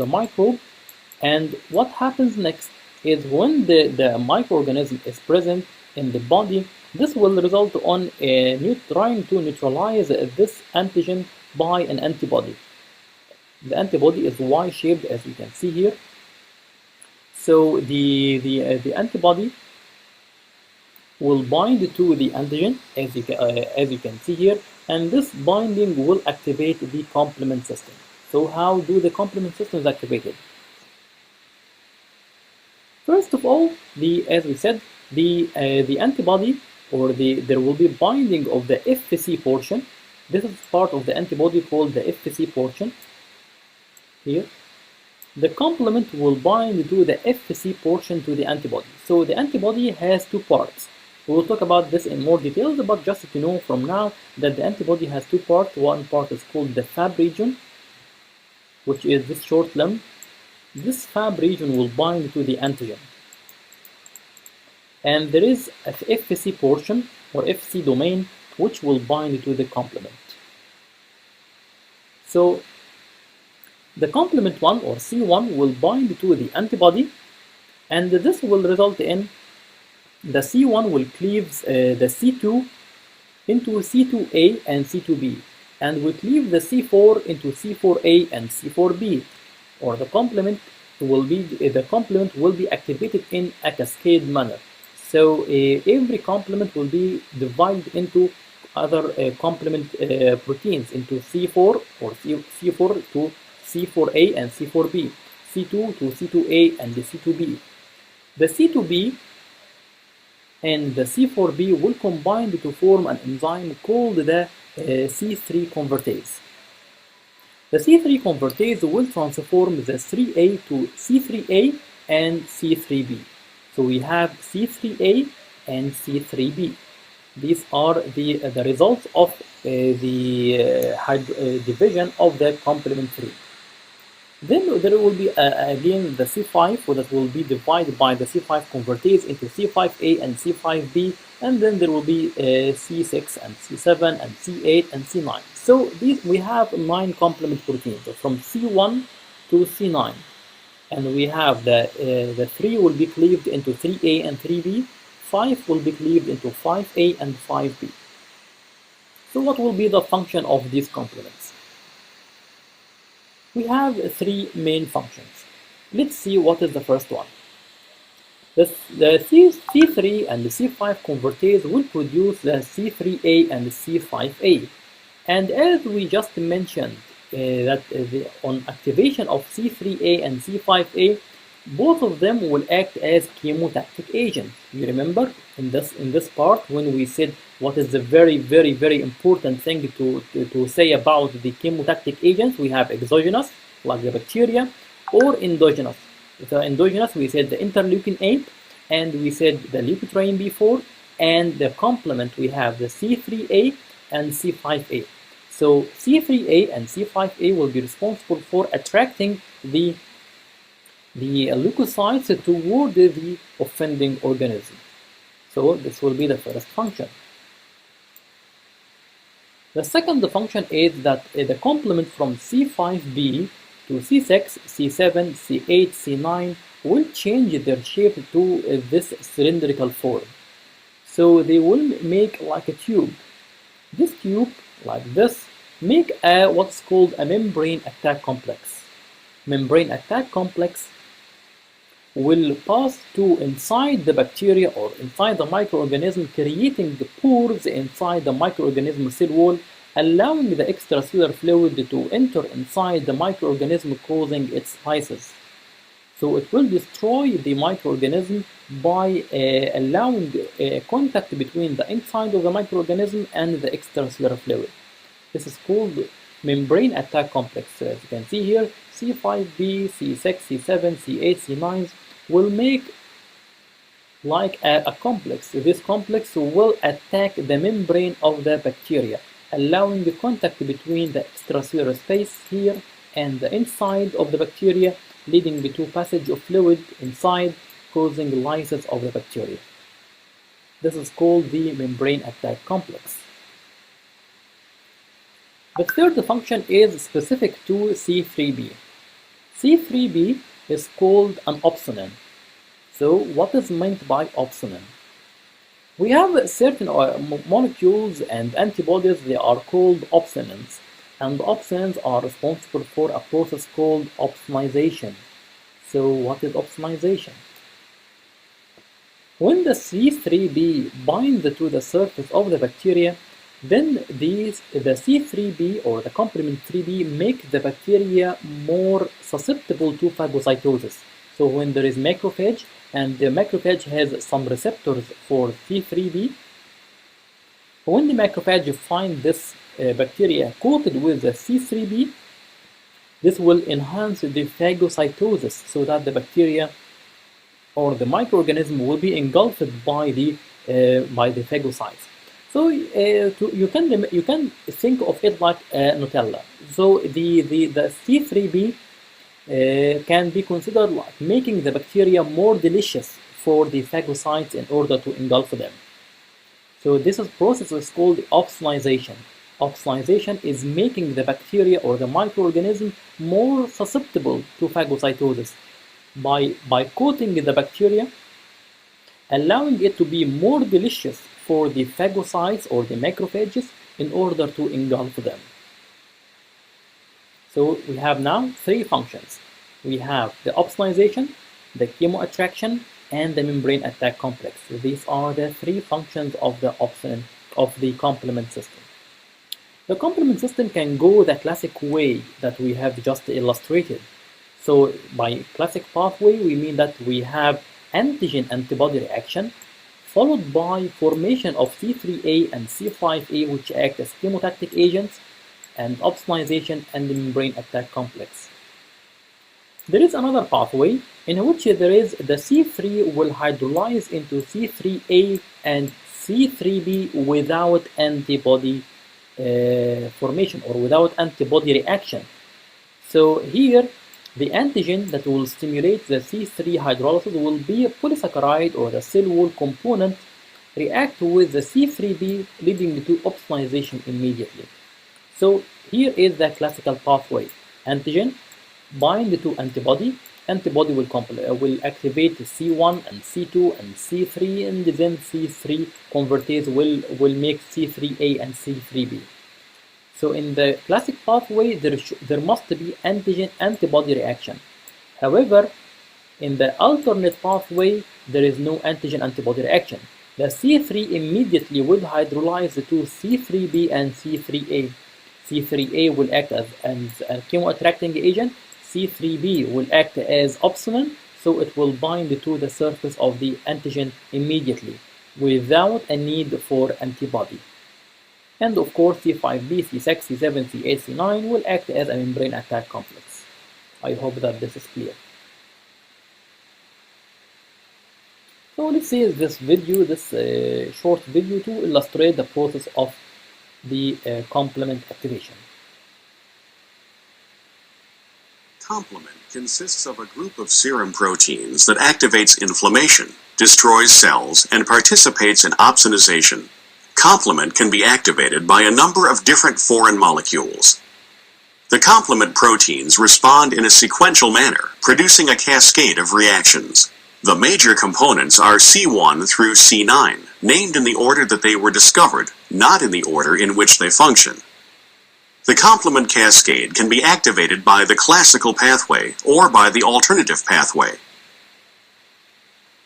[SPEAKER 1] microbe. And what happens next is when the microorganism is present in the body, this will result on trying to neutralize this antigen by an antibody. The antibody is Y-shaped, as you can see here. So the antibody will bind to the antigen, as you can see here, and this binding will activate the complement system. So how do the complement systems activated? First of all, as we said, the antibody or there will be binding of the Fc portion. This is part of the antibody called the Fc portion. Here, the complement will bind to the Fc portion to the antibody. So the antibody has two parts. We will talk about this in more details, but just to know from now that the antibody has two parts. One part is called the Fab region, which is this short limb. This Fab region will bind to the antigen. And there is a Fc portion or Fc domain which will bind to the complement. So the complement 1 or C1 will bind to the antibody, and this will result in the C1 will cleave the C2 into C2A and C2B, and will cleave the C4 into C4A and C4B, or the complement will be activated in a cascade manner. So every complement will be divided into other complement proteins into C4 or C4 to C4A and C4B, C2 to C2A and the C2B. The C2B and the C4B will combine to form an enzyme called the C3 convertase. The C3 convertase will transform the 3A to C3A and C3B. So we have C3A and C3B. These are the results of the division of the complement 3. Then there will be again the C5 that will be divided by the C5 convertase into C5A and C5B, and then there will be C6 and C7 and C8 and C9. So these we have 9 complement proteins from C1 to C9, and we have the 3 will be cleaved into 3A and 3B, 5 will be cleaved into 5A and 5B. So what will be the function of these complements? We have 3 main functions. Let's see what is the first one. The C3 and the C5 convertase will produce the C3A and the C5A. And as we just mentioned, on activation of C3A and C5A, both of them will act as chemotactic agents. You remember in this part when we said what is the very important thing to say about the chemotactic agents? We have exogenous, like the bacteria, or endogenous. The endogenous, we said the interleukin 8, and we said the leukotriene B4, and the complement we have the C3A and C5A. So C3A and C5A will be responsible for attracting the the leukocytes toward the offending organism. So this will be the first function. The second function is that the complement from C5b to C6, C7, C8, C9 will change their shape to this cylindrical form. So they will make like a tube. This tube, like this, make what's called a membrane attack complex. Membrane attack complex will pass to inside the bacteria or inside the microorganism, creating pores inside the microorganism cell wall, allowing the extracellular fluid to enter inside the microorganism, causing its lysis. So it will destroy the microorganism by allowing contact between the inside of the microorganism and the extracellular fluid. This is called membrane attack complex. So as you can see here, C5b, C6, C7, C8, C9 will make like a complex. This complex will attack the membrane of the bacteria, allowing the contact between the extracellular space here and the inside of the bacteria, leading to passage of fluid inside, causing lysis of the bacteria. This is called the membrane attack complex. The third function is specific to C3b. C3b is called an opsonin. So what is meant by opsonin? We have certain molecules and antibodies, they are called opsonins, and opsonins are responsible for a process called opsonization. So what is opsonization? When the C3b binds to the surface of the bacteria, then the C3b or the complement 3b make the bacteria more susceptible to phagocytosis. So when there is macrophage and the macrophage has some receptors for C3b, when the macrophage finds this bacteria coated with the C3b, this will enhance the phagocytosis so that the bacteria or the microorganism will be engulfed by the phagocytes. So you can think of it like Nutella. So the C3b can be considered like making the bacteria more delicious for the phagocytes in order to engulf them. So this process is called opsonization. Opsonization is making the bacteria or the microorganism more susceptible to phagocytosis by coating the bacteria, allowing it to be more delicious for the phagocytes or the macrophages in order to engulf them. So we have now three functions. We have the opsonization, the chemoattraction, and the membrane attack complex. So these are the three functions of the opsonin of the complement system. The complement system can go the classic way that we have just illustrated. So by classic pathway, we mean that we have antigen-antibody reaction, followed by formation of C3a and C5a, which act as chemotactic agents, and opsonization and the membrane attack complex. There is another pathway in which there is the C3 will hydrolyze into C3a and C3b without antibody formation or without antibody reaction. So here the antigen that will stimulate the C3 hydrolysis will be a polysaccharide or the cell wall component react with the C3b, leading to opsonization immediately. So here is the classical pathway. Antigen bind to antibody. Antibody will activate C1 and C2 and C3, and then C3 convertase will make C3a and C3b. So in the classic pathway, there must be antigen-antibody reaction. However, in the alternate pathway, there is no antigen-antibody reaction. The C3 immediately will hydrolyze to C3b and C3a. C3a will act as a chemoattracting agent. C3b will act as opsonin, so it will bind to the surface of the antigen immediately without a need for antibody. And of course, C5b, C6, C7, C8, C9 will act as a membrane attack complex. I hope that this is clear. So let's see this video, this short video to illustrate the process of the complement activation.
[SPEAKER 2] Complement consists of a group of serum proteins that activates inflammation, destroys cells, and participates in opsonization. Complement can be activated by a number of different foreign molecules. The complement proteins respond in a sequential manner, producing a cascade of reactions. The major components are C1 through C9, named in the order that they were discovered, not in the order in which they function. The complement cascade can be activated by the classical pathway or by the alternative pathway.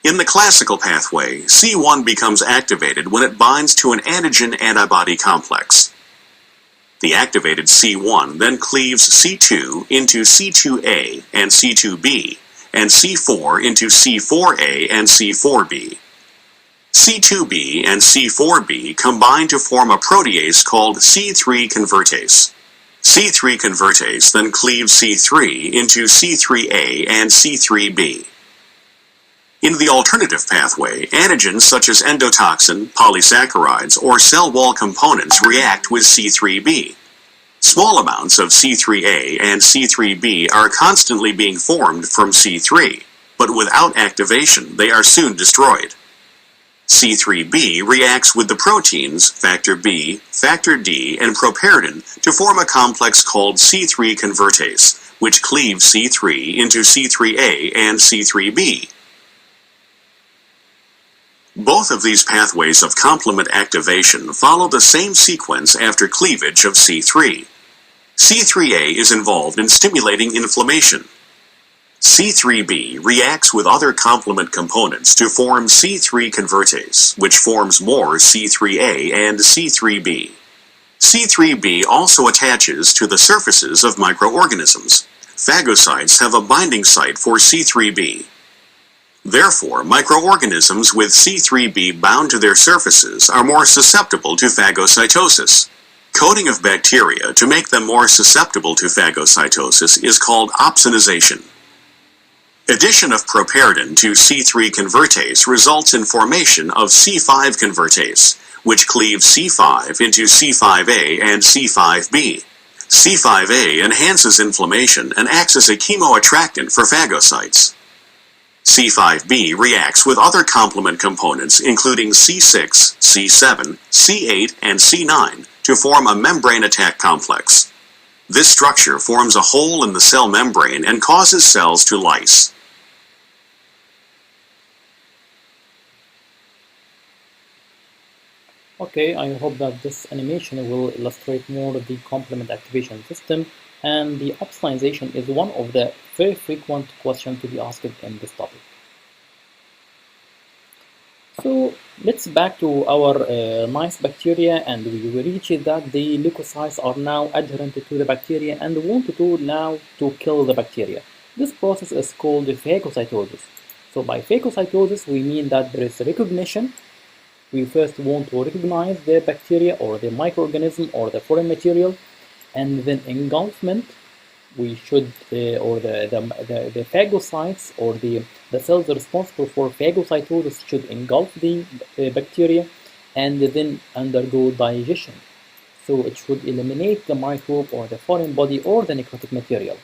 [SPEAKER 2] In the classical pathway, C1 becomes activated when it binds to an antigen-antibody complex. The activated C1 then cleaves C2 into C2A and C2B, and C4 into C4A and C4B. C2B and C4B combine to form a protease called C3 convertase. C3 convertase then cleaves C3 into C3A and C3B. In the alternative pathway, antigens such as endotoxin, polysaccharides, or cell wall components react with C3b. Small amounts of C3A and C3b are constantly being formed from C3, but without activation they are soon destroyed. C3b reacts with the proteins factor B, factor D, and properdin to form a complex called C3 convertase, which cleaves C3 into C3A and C3b. Both of these pathways of complement activation follow the same sequence after cleavage of C3. C3A is involved in stimulating inflammation. C3b reacts with other complement components to form C3 convertase, which forms more C3A and C3b. C3b also attaches to the surfaces of microorganisms. Phagocytes have a binding site for C3b. Therefore, microorganisms with C3b bound to their surfaces are more susceptible to phagocytosis. Coating of bacteria to make them more susceptible to phagocytosis is called opsonization. Addition of properdin to C3 convertase results in formation of C5 convertase, which cleaves C5 into C5A and C5B. C5A enhances inflammation and acts as a chemoattractant for phagocytes. C5b reacts with other complement components including C6, C7, C8, and C9 to form a membrane attack complex. This structure forms a hole in the cell membrane and causes cells to lyse.
[SPEAKER 1] Okay, I hope that this animation will illustrate more of the complement activation system, and the opsonization is one of the very frequent questions to be asked in this topic. So let's back to our nice bacteria, and we reach that the leukocytes are now adherent to the bacteria and want to now to kill the bacteria. This process is called phagocytosis. So by phagocytosis we mean that there is recognition. We first want to recognize the bacteria or the microorganism or the foreign material, and then engulfment. We should, or the phagocytes or the cells responsible for phagocytosis should engulf the bacteria and then undergo digestion. So it should eliminate the microbe or the foreign body or the necrotic material.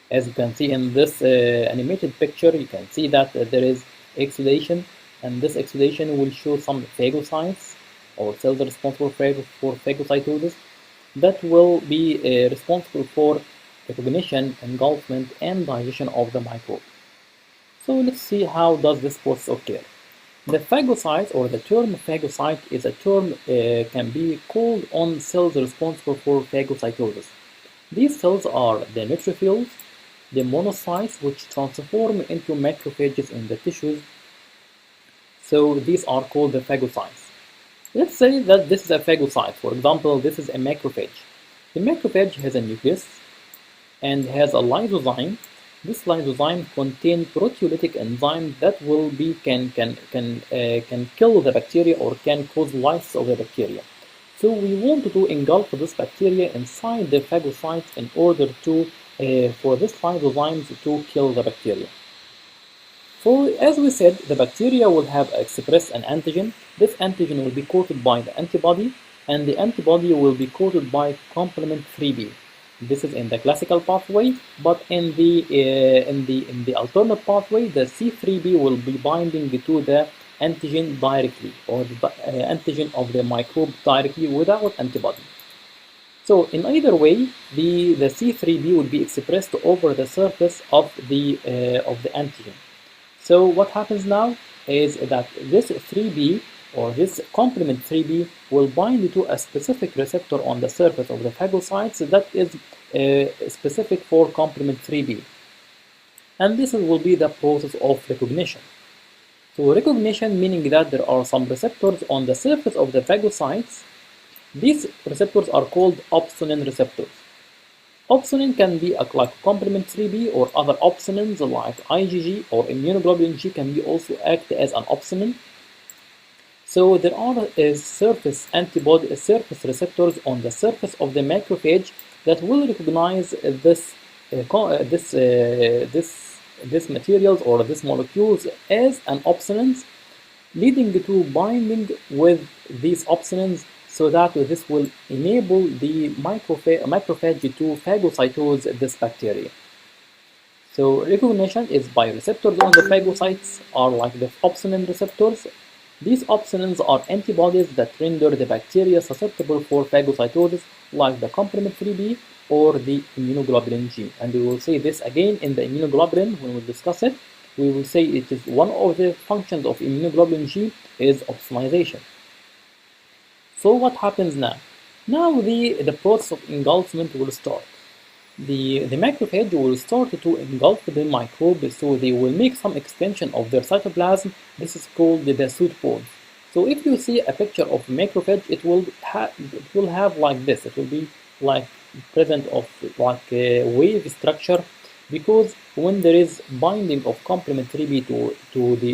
[SPEAKER 1] As you can see in this animated picture, you can see that there is exudation, and this exudation will show some phagocytes or cells responsible for phagocytosis that will be responsible for recognition, engulfment, and digestion of the microbe. So let's see how does this process occur. The phagocytes, or the term phagocyte, is a term can be called on cells responsible for phagocytosis. These cells are the neutrophils, the monocytes, which transform into macrophages in the tissues. So these are called the phagocytes. Let's say that this is a phagocyte. For example, this is a macrophage. The macrophage has a nucleus and has a lysozyme. This lysozyme contains proteolytic enzyme that will be can kill the bacteria or can cause lysis of the bacteria. So we want to engulf this bacteria inside the phagocytes in order to for this lysozyme to kill the bacteria. So as we said, the bacteria will have expressed an antigen. This antigen will be coated by the antibody, and the antibody will be coated by complement 3b. This is in the classical pathway, but in the alternate pathway, the C3b will be binding to the antigen directly, or the antigen of the microbe directly without antibody. So in either way, the C3b will be expressed over the surface of the antigen. So what happens now is that this 3b, or this complement 3b, will bind to a specific receptor on the surface of the phagocytes that is specific for complement 3b. And this will be the process of recognition. So recognition meaning that there are some receptors on the surface of the phagocytes. These receptors are called opsonin receptors. Opsonin can be like complement 3b, or other opsonins like IgG or immunoglobulin G can be also act as an opsonin. So there are surface receptors on the surface of the macrophage that will recognize this materials or this molecules as an opsonins, leading to binding with these opsonins, so that this will enable the macrophage to phagocytose this bacteria. So recognition is by receptors on the phagocytes are like the opsonin receptors. These opsonins are antibodies that render the bacteria susceptible for phagocytosis, like the complement 3b or the immunoglobulin G. And we will say this again in the immunoglobulin when we discuss it. We will say it is one of the functions of immunoglobulin G is opsonization. So what happens now? Now the process of engulfment will start. The macrophage will start to engulf the microbe, so they will make some extension of their cytoplasm. This is called the pseudopode. So if you see a picture of macrophage, it will have like this. It will be like present of like a wave structure, because when there is binding of complement 3b to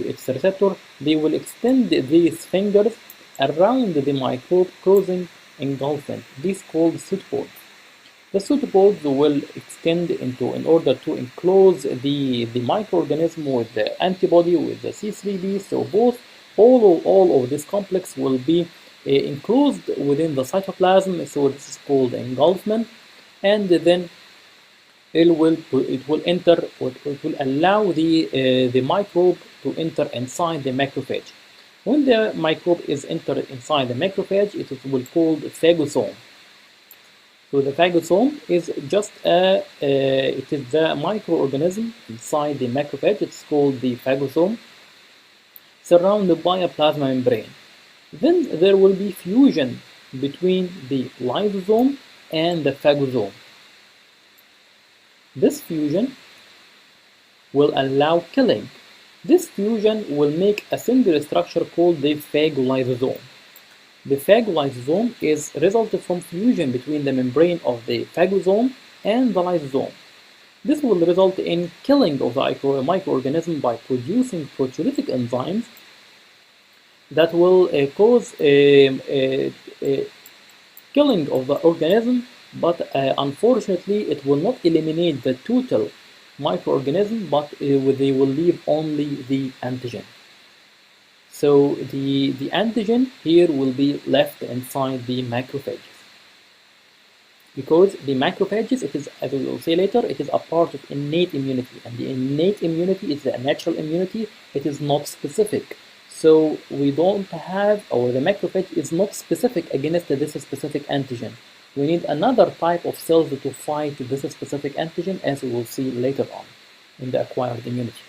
[SPEAKER 1] its receptor, they will extend these fingers around the microbe, causing engulfment. This is called pseudopode. The pseudopods will extend in order to enclose the microorganism with the antibody, with the C3b. So all of this complex will be enclosed within the cytoplasm. So this is called engulfment, and then it will allow the microbe to enter inside the macrophage. When the microbe is entered inside the macrophage, it will called phagosome. So the phagosome is just it is the microorganism inside the macrophage. It's called the phagosome, surrounded by a plasma membrane. Then there will be fusion between the lysosome and the phagosome. This fusion will allow killing. This fusion will make a single structure called the phagolysosome. The phagolysosome is resulted from fusion between the membrane of the phagosome and the lysosome. This will result in killing of the microorganism by producing proteolytic enzymes that will cause killing of the organism, but unfortunately it will not eliminate the total microorganism, but they will leave only the antigen. So the antigen here will be left inside the macrophages. Because the macrophages, it is, as we will say later, it is a part of innate immunity, and the innate immunity is a natural immunity. It is not specific. So we don't have, or the macrophage is not specific against this specific antigen. We need another type of cells to fight this specific antigen, as we will see later on in the acquired immunity.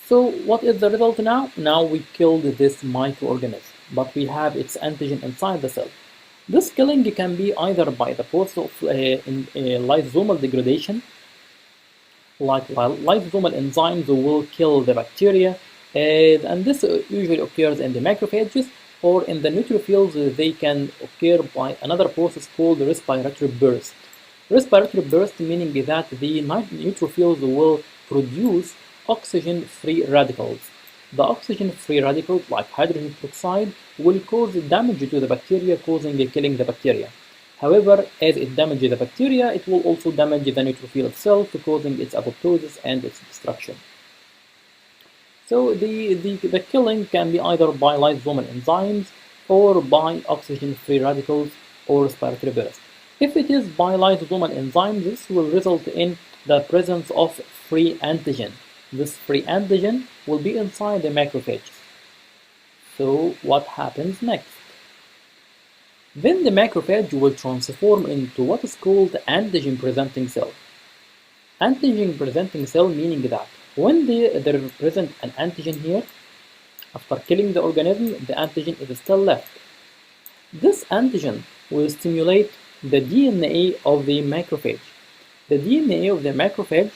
[SPEAKER 1] So what is the result now? Now we killed this microorganism, but we have its antigen inside the cell. This killing can be either by the process of lysosomal degradation, like lysosomal enzymes will kill the bacteria, and this usually occurs in the macrophages, or in the neutrophils they can occur by another process called respiratory burst. Respiratory burst meaning that the neutrophils will produce oxygen-free radicals. The oxygen-free radicals, like hydrogen peroxide, will cause damage to the bacteria, killing the bacteria. However, as it damages the bacteria, it will also damage the neutrophil itself, causing its apoptosis and its destruction. So the killing can be either by lysosomal enzymes, or by oxygen-free radicals, or respiratory burst. If it is by lysosomal enzyme, this will result in the presence of free antigen. This free antigen will be inside the macrophages. So what happens next? Then the macrophage will transform into what is called antigen-presenting cell. Antigen-presenting cell meaning that when they present an antigen here, after killing the organism, the antigen is still left. This antigen will stimulate the DNA of the macrophage. The DNA of the macrophage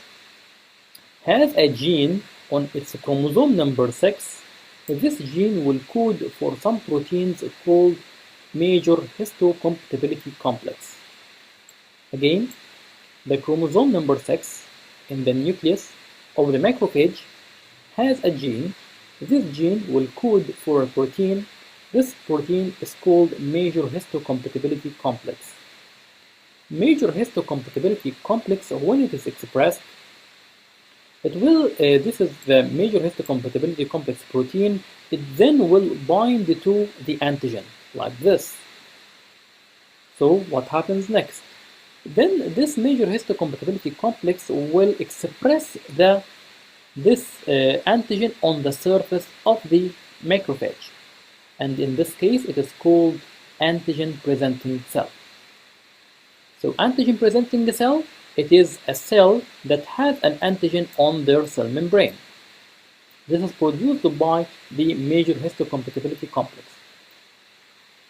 [SPEAKER 1] has a gene on its chromosome number 6. This gene will code for some proteins called major histocompatibility complex. Again, the chromosome number 6 in the nucleus of the macrophage has a gene. This gene will code for a protein. This protein is called major histocompatibility complex. Major histocompatibility complex, when it is expressed, it will, this is the major histocompatibility complex protein, it then will bind to the antigen, like this. So what happens next? Then this major histocompatibility complex will express this antigen on the surface of the macrophage. And in this case, it is called antigen-presenting cell. So antigen-presenting cell, it is a cell that has an antigen on their cell membrane. This is produced by the major histocompatibility complex.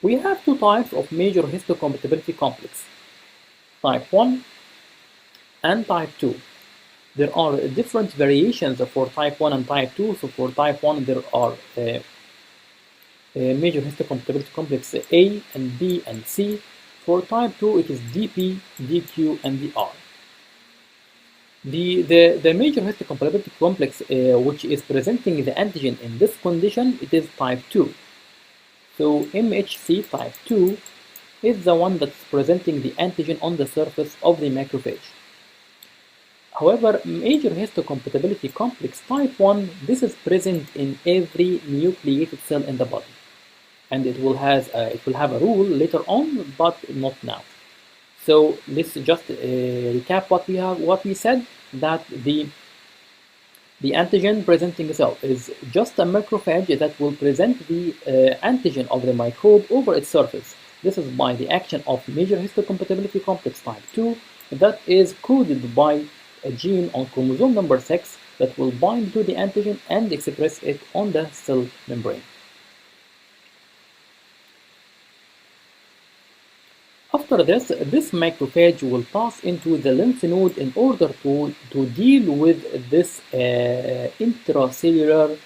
[SPEAKER 1] We have two types of major histocompatibility complex, type 1 and type 2. There are different variations for type 1 and type 2. So for type 1, there are major histocompatibility complex A and B and C. For type 2, it is DP, DQ, and DR. The major histocompatibility complex which is presenting the antigen in this condition, it is type 2. So MHC type 2 is the one that's presenting the antigen on the surface of the macrophage. However, major histocompatibility complex type 1, this is present in every nucleated cell in the body. And it will have a role later on, but not now. So let's just recap what we said, that the antigen presenting cell is just a macrophage that will present the antigen of the microbe over its surface. This is by the action of major histocompatibility complex type 2 that is coded by a gene on chromosome number 6 that will bind to the antigen and express it on the cell membrane. After this macrophage will pass into the lymph node in order to deal with this intracellular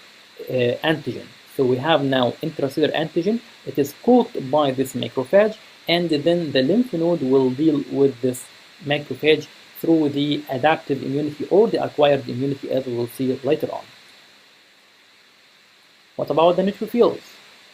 [SPEAKER 1] antigen. So we have now intracellular antigen. It is caught by this macrophage, and then the lymph node will deal with this macrophage through the adaptive immunity or the acquired immunity, as we will see later on. What about the neutrophils?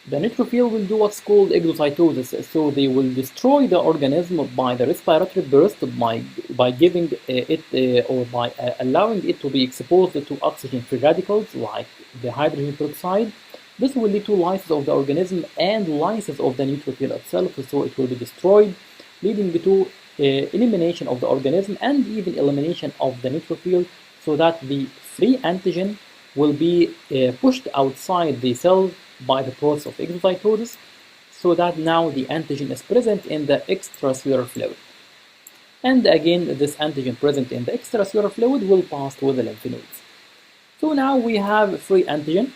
[SPEAKER 1] The neutrophil will do what's called exocytosis, so they will destroy the organism by the respiratory burst by giving it or by allowing it to be exposed to oxygen-free radicals like the hydrogen peroxide. This will lead to lysis of the organism and lysis of the neutrophil itself, so it will be destroyed, leading to elimination of the organism and even elimination of the neutrophil, so that the free antigen will be pushed outside the cell by the process of exocytosis, so that now the antigen is present in the extracellular fluid. And again, this antigen present in the extracellular fluid will pass to the lymph nodes. So now we have free antigen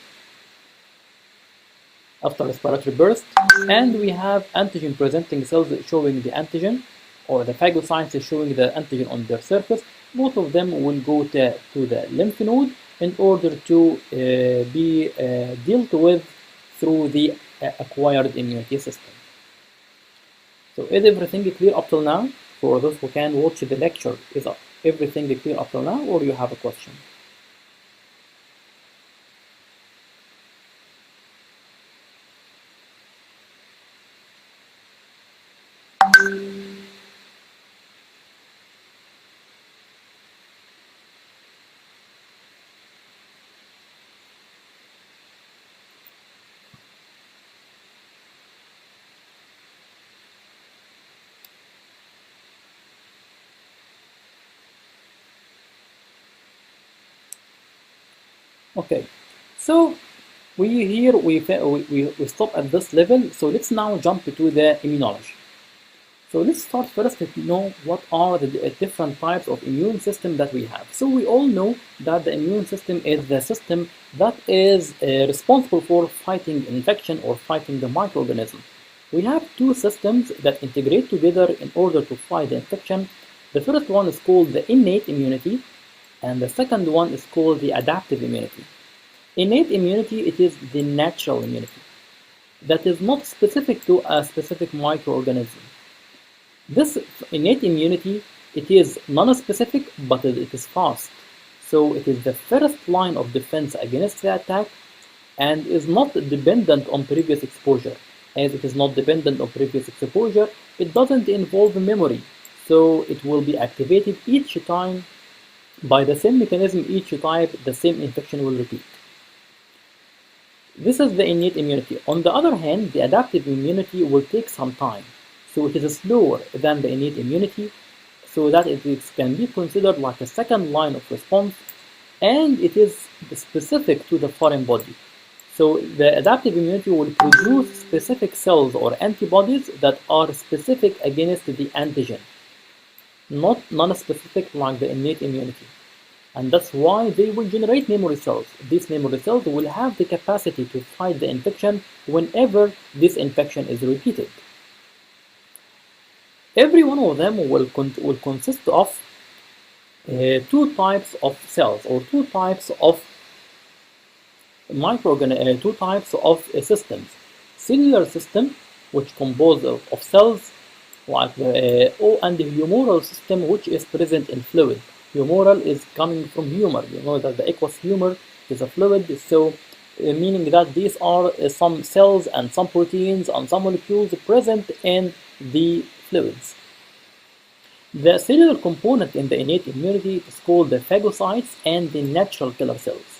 [SPEAKER 1] after respiratory burst, and we have antigen presenting cells showing the antigen, or the phagocytes showing the antigen on their surface. Both of them will go to the lymph node in order to be dealt with through the acquired immunity system. So is everything clear up till now? For those who can watch the lecture, is everything clear up till now, or you have a question? Okay, so we stop at this level. So let's now jump to the immunology. So let's start first to know what are the different types of immune system that we have. So we all know that the immune system is the system that is responsible for fighting infection or fighting the microorganism. We have two systems that integrate together in order to fight the infection. The first one is called the innate immunity, and the second one is called the adaptive immunity. Innate immunity, it is the natural immunity that is not specific to a specific microorganism. This innate immunity, it is non-specific, but it is fast. So it is the first line of defense against the attack and is not dependent on previous exposure. As it is not dependent on previous exposure, it doesn't involve memory. So it will be activated each time by the same mechanism. Each time the same infection will repeat. This is the innate immunity. On the other hand, the adaptive immunity will take some time. So it is slower than the innate immunity, so that it can be considered like a second line of response, and it is specific to the foreign body. So the adaptive immunity will produce specific cells or antibodies that are specific against the antigen, not non-specific like the innate immunity. And that's why they will generate memory cells. These memory cells will have the capacity to fight the infection whenever this infection is repeated. Every one of them will consist of two types of cells or two types of systems. Cellular system, which composed of cells, like and the humoral system, which is present in fluid. Humoral is coming from humor. You know that the aqueous humor is a fluid, so meaning that these are some cells and some proteins and some molecules present in the fluids. The cellular component in the innate immunity is called the phagocytes and the natural killer cells.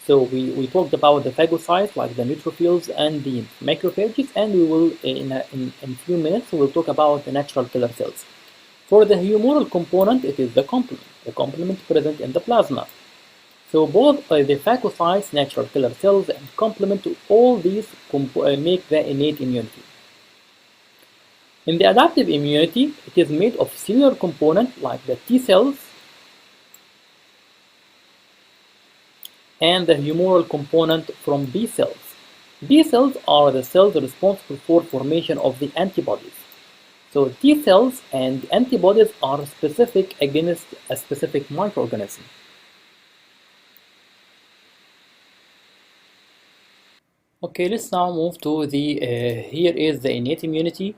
[SPEAKER 1] So we talked about the phagocytes like the neutrophils and the macrophages, and we will in a few minutes we'll talk about the natural killer cells. For the humoral component, it is the complement present in the plasma. So both the phagocytes, natural killer cells, and complement to all these make the innate immunity. In the adaptive immunity, it is made of cellular component like the T cells and the humoral component from B cells. B cells are the cells responsible for formation of the antibodies. So T cells and antibodies are specific against a specific microorganism. Okay, let's now move to the, here is the innate immunity.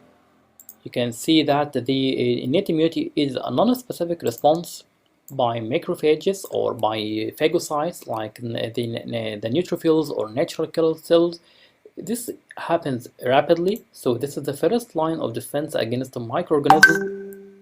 [SPEAKER 1] You can see that the innate immunity is a non-specific response by macrophages or by phagocytes like the neutrophils or natural killer cells. This happens rapidly, so this is the first line of defense against a microorganism,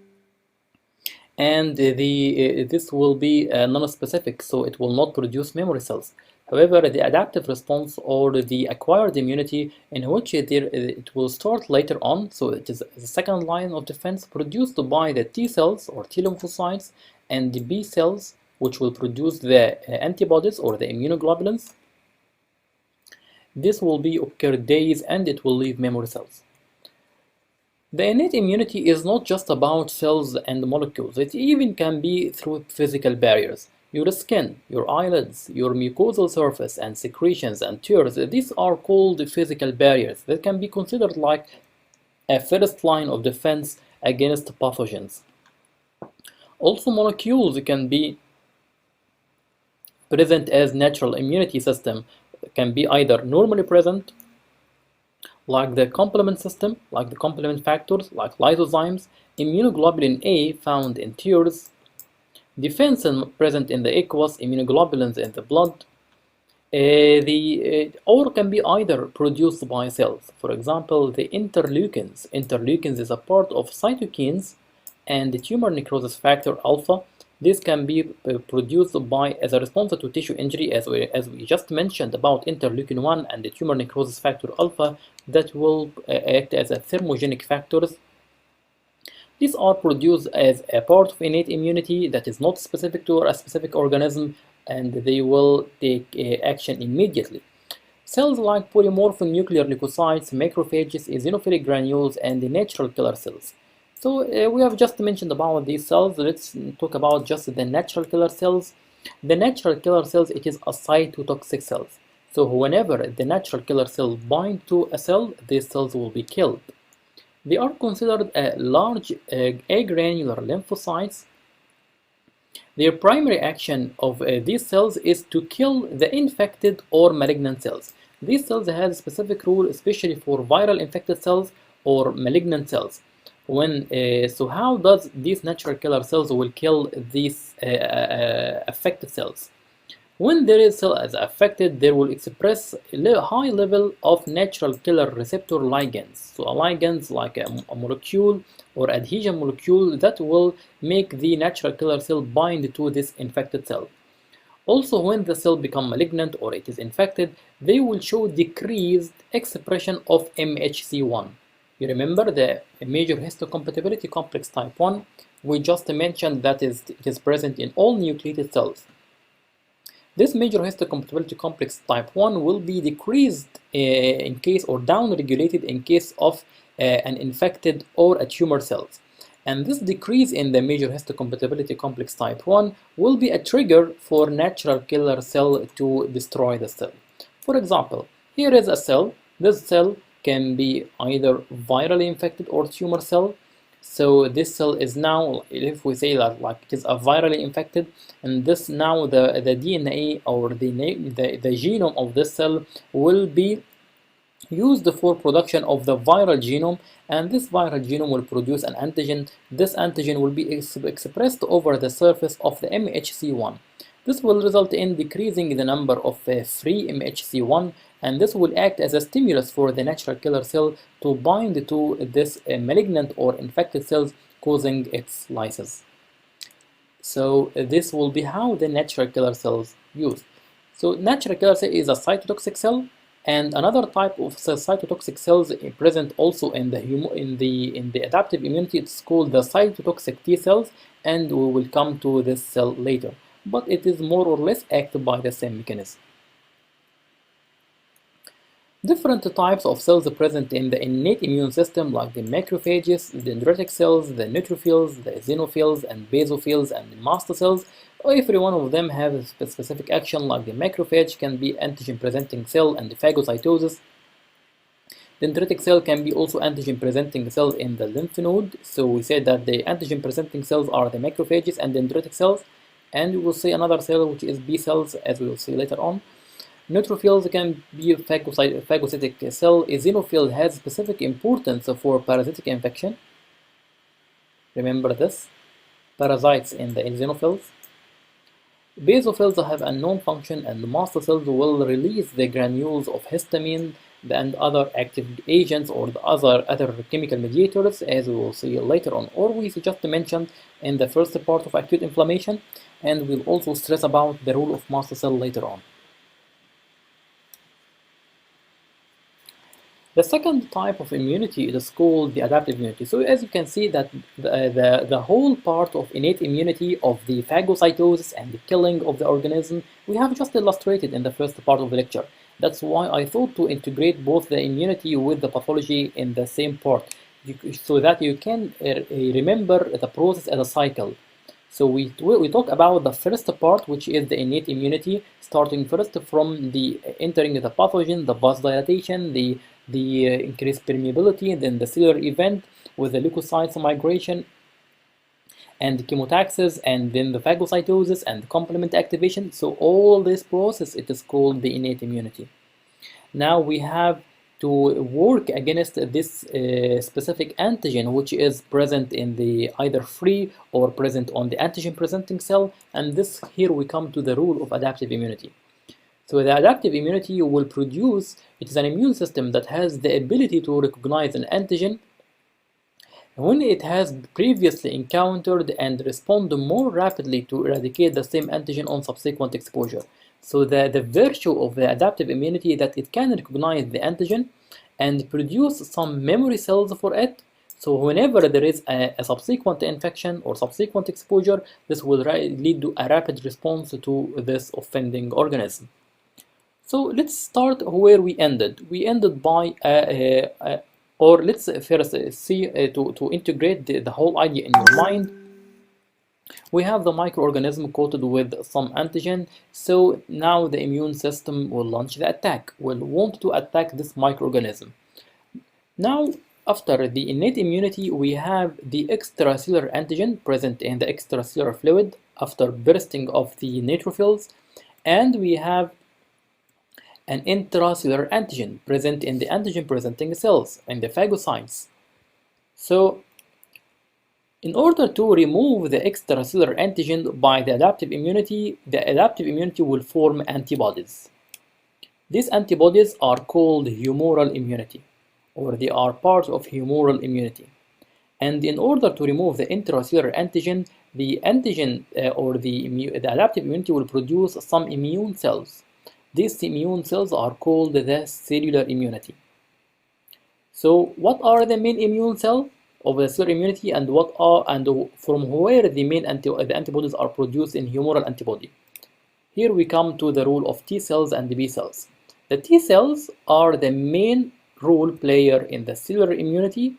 [SPEAKER 1] and this will be non-specific, so it will not produce memory cells. However, the adaptive response or the acquired immunity, in which it will start later on, so it is the second line of defense produced by the T cells or T lymphocytes and the B cells, which will produce the antibodies or the immunoglobulins. This will be occur days and it will leave memory cells. The innate immunity is not just about cells and molecules, it even can be through physical barriers. Your skin, your eyelids, your mucosal surface and secretions and tears, these are called physical barriers that can be considered like a first line of defense against pathogens. Also, molecules can be present as natural immunity system, can be either normally present like the complement system, like the complement factors, like lysozymes, immunoglobulin A found in tears, defense present in the aqueous, immunoglobulins in the blood, or can be either produced by cells. For example, the interleukins. Interleukins is a part of cytokines and the tumor necrosis factor alpha. This can be produced as a response to tissue injury, as we just mentioned about interleukin 1 and the tumor necrosis factor alpha that will act as a thermogenic factors. These are produced as a part of innate immunity that is not specific to a specific organism, and they will take action immediately. Cells like polymorphic nuclear leukocytes, macrophages, eosinophilic granules, and the natural killer cells. So we have just mentioned about these cells. Let's talk about just the natural killer cells. The natural killer cells, it is a cytotoxic cells. So whenever the natural killer cell bind to a cell, these cells will be killed. They are considered large agranular lymphocytes. Their primary action of these cells is to kill the infected or malignant cells. These cells have a specific role, especially for viral infected cells or malignant cells. So how does these natural killer cells will kill these affected cells? When there is cell as affected, they will express a high level of natural killer receptor ligands. So a ligands like a molecule or adhesion molecule that will make the natural killer cell bind to this infected cell. Also, when the cell becomes malignant or it is infected, they will show decreased expression of MHC1. You remember the major histocompatibility complex type 1? We just mentioned that it is present in all nucleated cells. This major histocompatibility complex type 1 will be decreased in case or down-regulated in case of an infected or a tumor cells. And this decrease in the major histocompatibility complex type 1 will be a trigger for natural killer cell to destroy the cell. For example, here is a cell. This cell can be either virally infected or tumor cell. So this cell is now, if we say that like it is a virally infected, and this now the DNA or the genome of this cell will be used for production of the viral genome, and this viral genome will produce an antigen. This antigen will be expressed over the surface of the MHC1. This will result in decreasing the number of free MHC1, and this will act as a stimulus for the natural killer cell to bind to this malignant or infected cells, causing its lysis. So this will be how the natural killer cells used. So natural killer cell is a cytotoxic cell, and another type of cytotoxic cells present also in the adaptive immunity. It's called the cytotoxic T cells, and we will come to this cell later. But it is more or less acted by the same mechanism. Different types of cells present in the innate immune system, like the macrophages, the dendritic cells, the neutrophils, the eosinophils, and basophils, and the mast cells. Every one of them have a specific action, like the macrophage can be antigen-presenting cell and the phagocytosis. Dendritic cell can be also antigen-presenting cell in the lymph node. So we said that the antigen-presenting cells are the macrophages and dendritic cells. And we will see another cell which is B cells, as we will see later on. Neutrophils can be a phagocytic cell. Eosinophil has specific importance for parasitic infection. Remember this, parasites in the eosinophils. Basophils have a known function, and the mast cells will release the granules of histamine and other active agents or the other chemical mediators, as we will see later on, or we just mentioned in the first part of acute inflammation, and we'll also stress about the role of mast cell later on. The second type of immunity is called the adaptive immunity. So as you can see that the whole part of innate immunity of the phagocytosis and the killing of the organism, we have just illustrated in the first part of the lecture. That's why I thought to integrate both the immunity with the pathology in the same part, so that you can remember the process as a cycle. So we talk about the first part, which is the innate immunity, starting first from the entering the pathogen, the vasodilatation, the increased permeability, then the cellular event with the leukocytes migration and the chemotaxis, and then the phagocytosis and the complement activation. So all this process, it is called the innate immunity. Now we have to work against this specific antigen which is present in the either free or present on the antigen presenting cell, and this here we come to the rule of adaptive immunity. So the adaptive immunity will produce, it is an immune system that has the ability to recognize an antigen when it has previously encountered and respond more rapidly to eradicate the same antigen on subsequent exposure. So the virtue of the adaptive immunity that it can recognize the antigen and produce some memory cells for it, So whenever there is a subsequent infection or subsequent exposure, this will lead to a rapid response to this offending organism. So let's start where we ended. We ended by, or let's first see to integrate the whole idea in your mind. We have the microorganism coated with some antigen, so now the immune system will launch the attack, will want to attack this microorganism. Now, after the innate immunity, we have the extracellular antigen present in the extracellular fluid after bursting of the neutrophils, and we have an intracellular antigen present in the antigen-presenting cells and the phagocytes. So, in order to remove the extracellular antigen by the adaptive immunity will form antibodies. These antibodies are called humoral immunity, or they are part of humoral immunity. And in order to remove the intracellular antigen, the adaptive immunity will produce some immune cells. These immune cells are called the cellular immunity. So what are the main immune cells of the cellular immunity, and from where the antibodies are produced in humoral antibody? Here we come to the role of T cells and B cells. The T cells are the main role player in the cellular immunity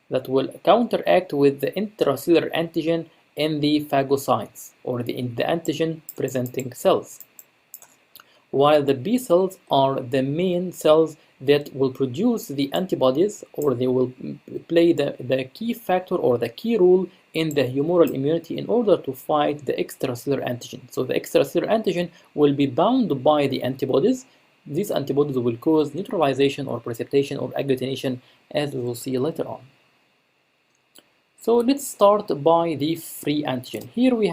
[SPEAKER 1] that will counteract with the intracellular antigen in the phagocytes, or in the antigen presenting cells, while the B cells are the main cells that will produce the antibodies, or they will play the key factor or the key role in the humoral immunity in order to fight the extracellular antigen. So the extracellular antigen will be bound by the antibodies. These antibodies will cause neutralization or precipitation or agglutination, as we will see later on. So let's start by the free antigen. Here we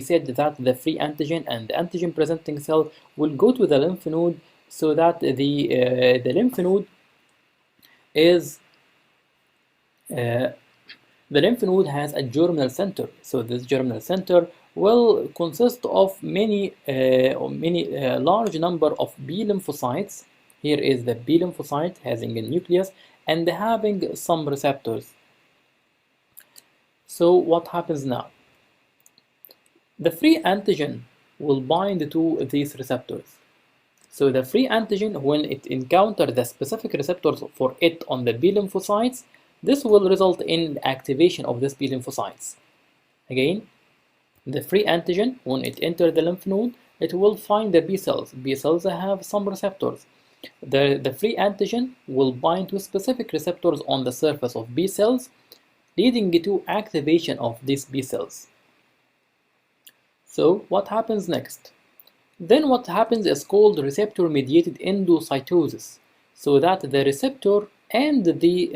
[SPEAKER 1] said that the free antigen and the antigen presenting cell will go to the lymph node, so that the lymph node has a germinal center. So this germinal center will consist of many large number of B lymphocytes. Here is the B lymphocyte having a nucleus and having some receptors. So what happens now? The free antigen will bind to these receptors. So the free antigen, when it encounters the specific receptors for it on the B lymphocytes, this will result in activation of these B lymphocytes. Again, the free antigen, when it enters the lymph node, it will find the B cells. B cells have some receptors. The free antigen will bind to specific receptors on the surface of B cells, leading to activation of these B cells. So what happens next? Then what happens is called receptor-mediated endocytosis, so that the receptor and the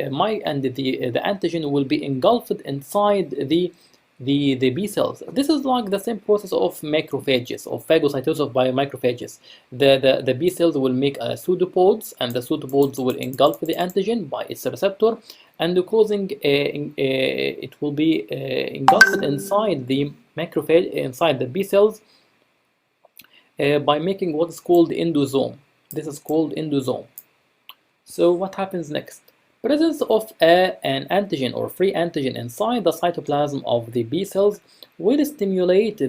[SPEAKER 1] antigen will be engulfed inside the B cells. This is like the same process of macrophages, of phagocytosis by macrophages. The B cells will make pseudopods, and the pseudopods will engulf the antigen by its receptor, and causing it will be engulfed inside the macrophage, inside the B cells, by making what is called endosome. This is called endosome. So what happens next? Presence of an antigen or free antigen inside the cytoplasm of the B cells will stimulate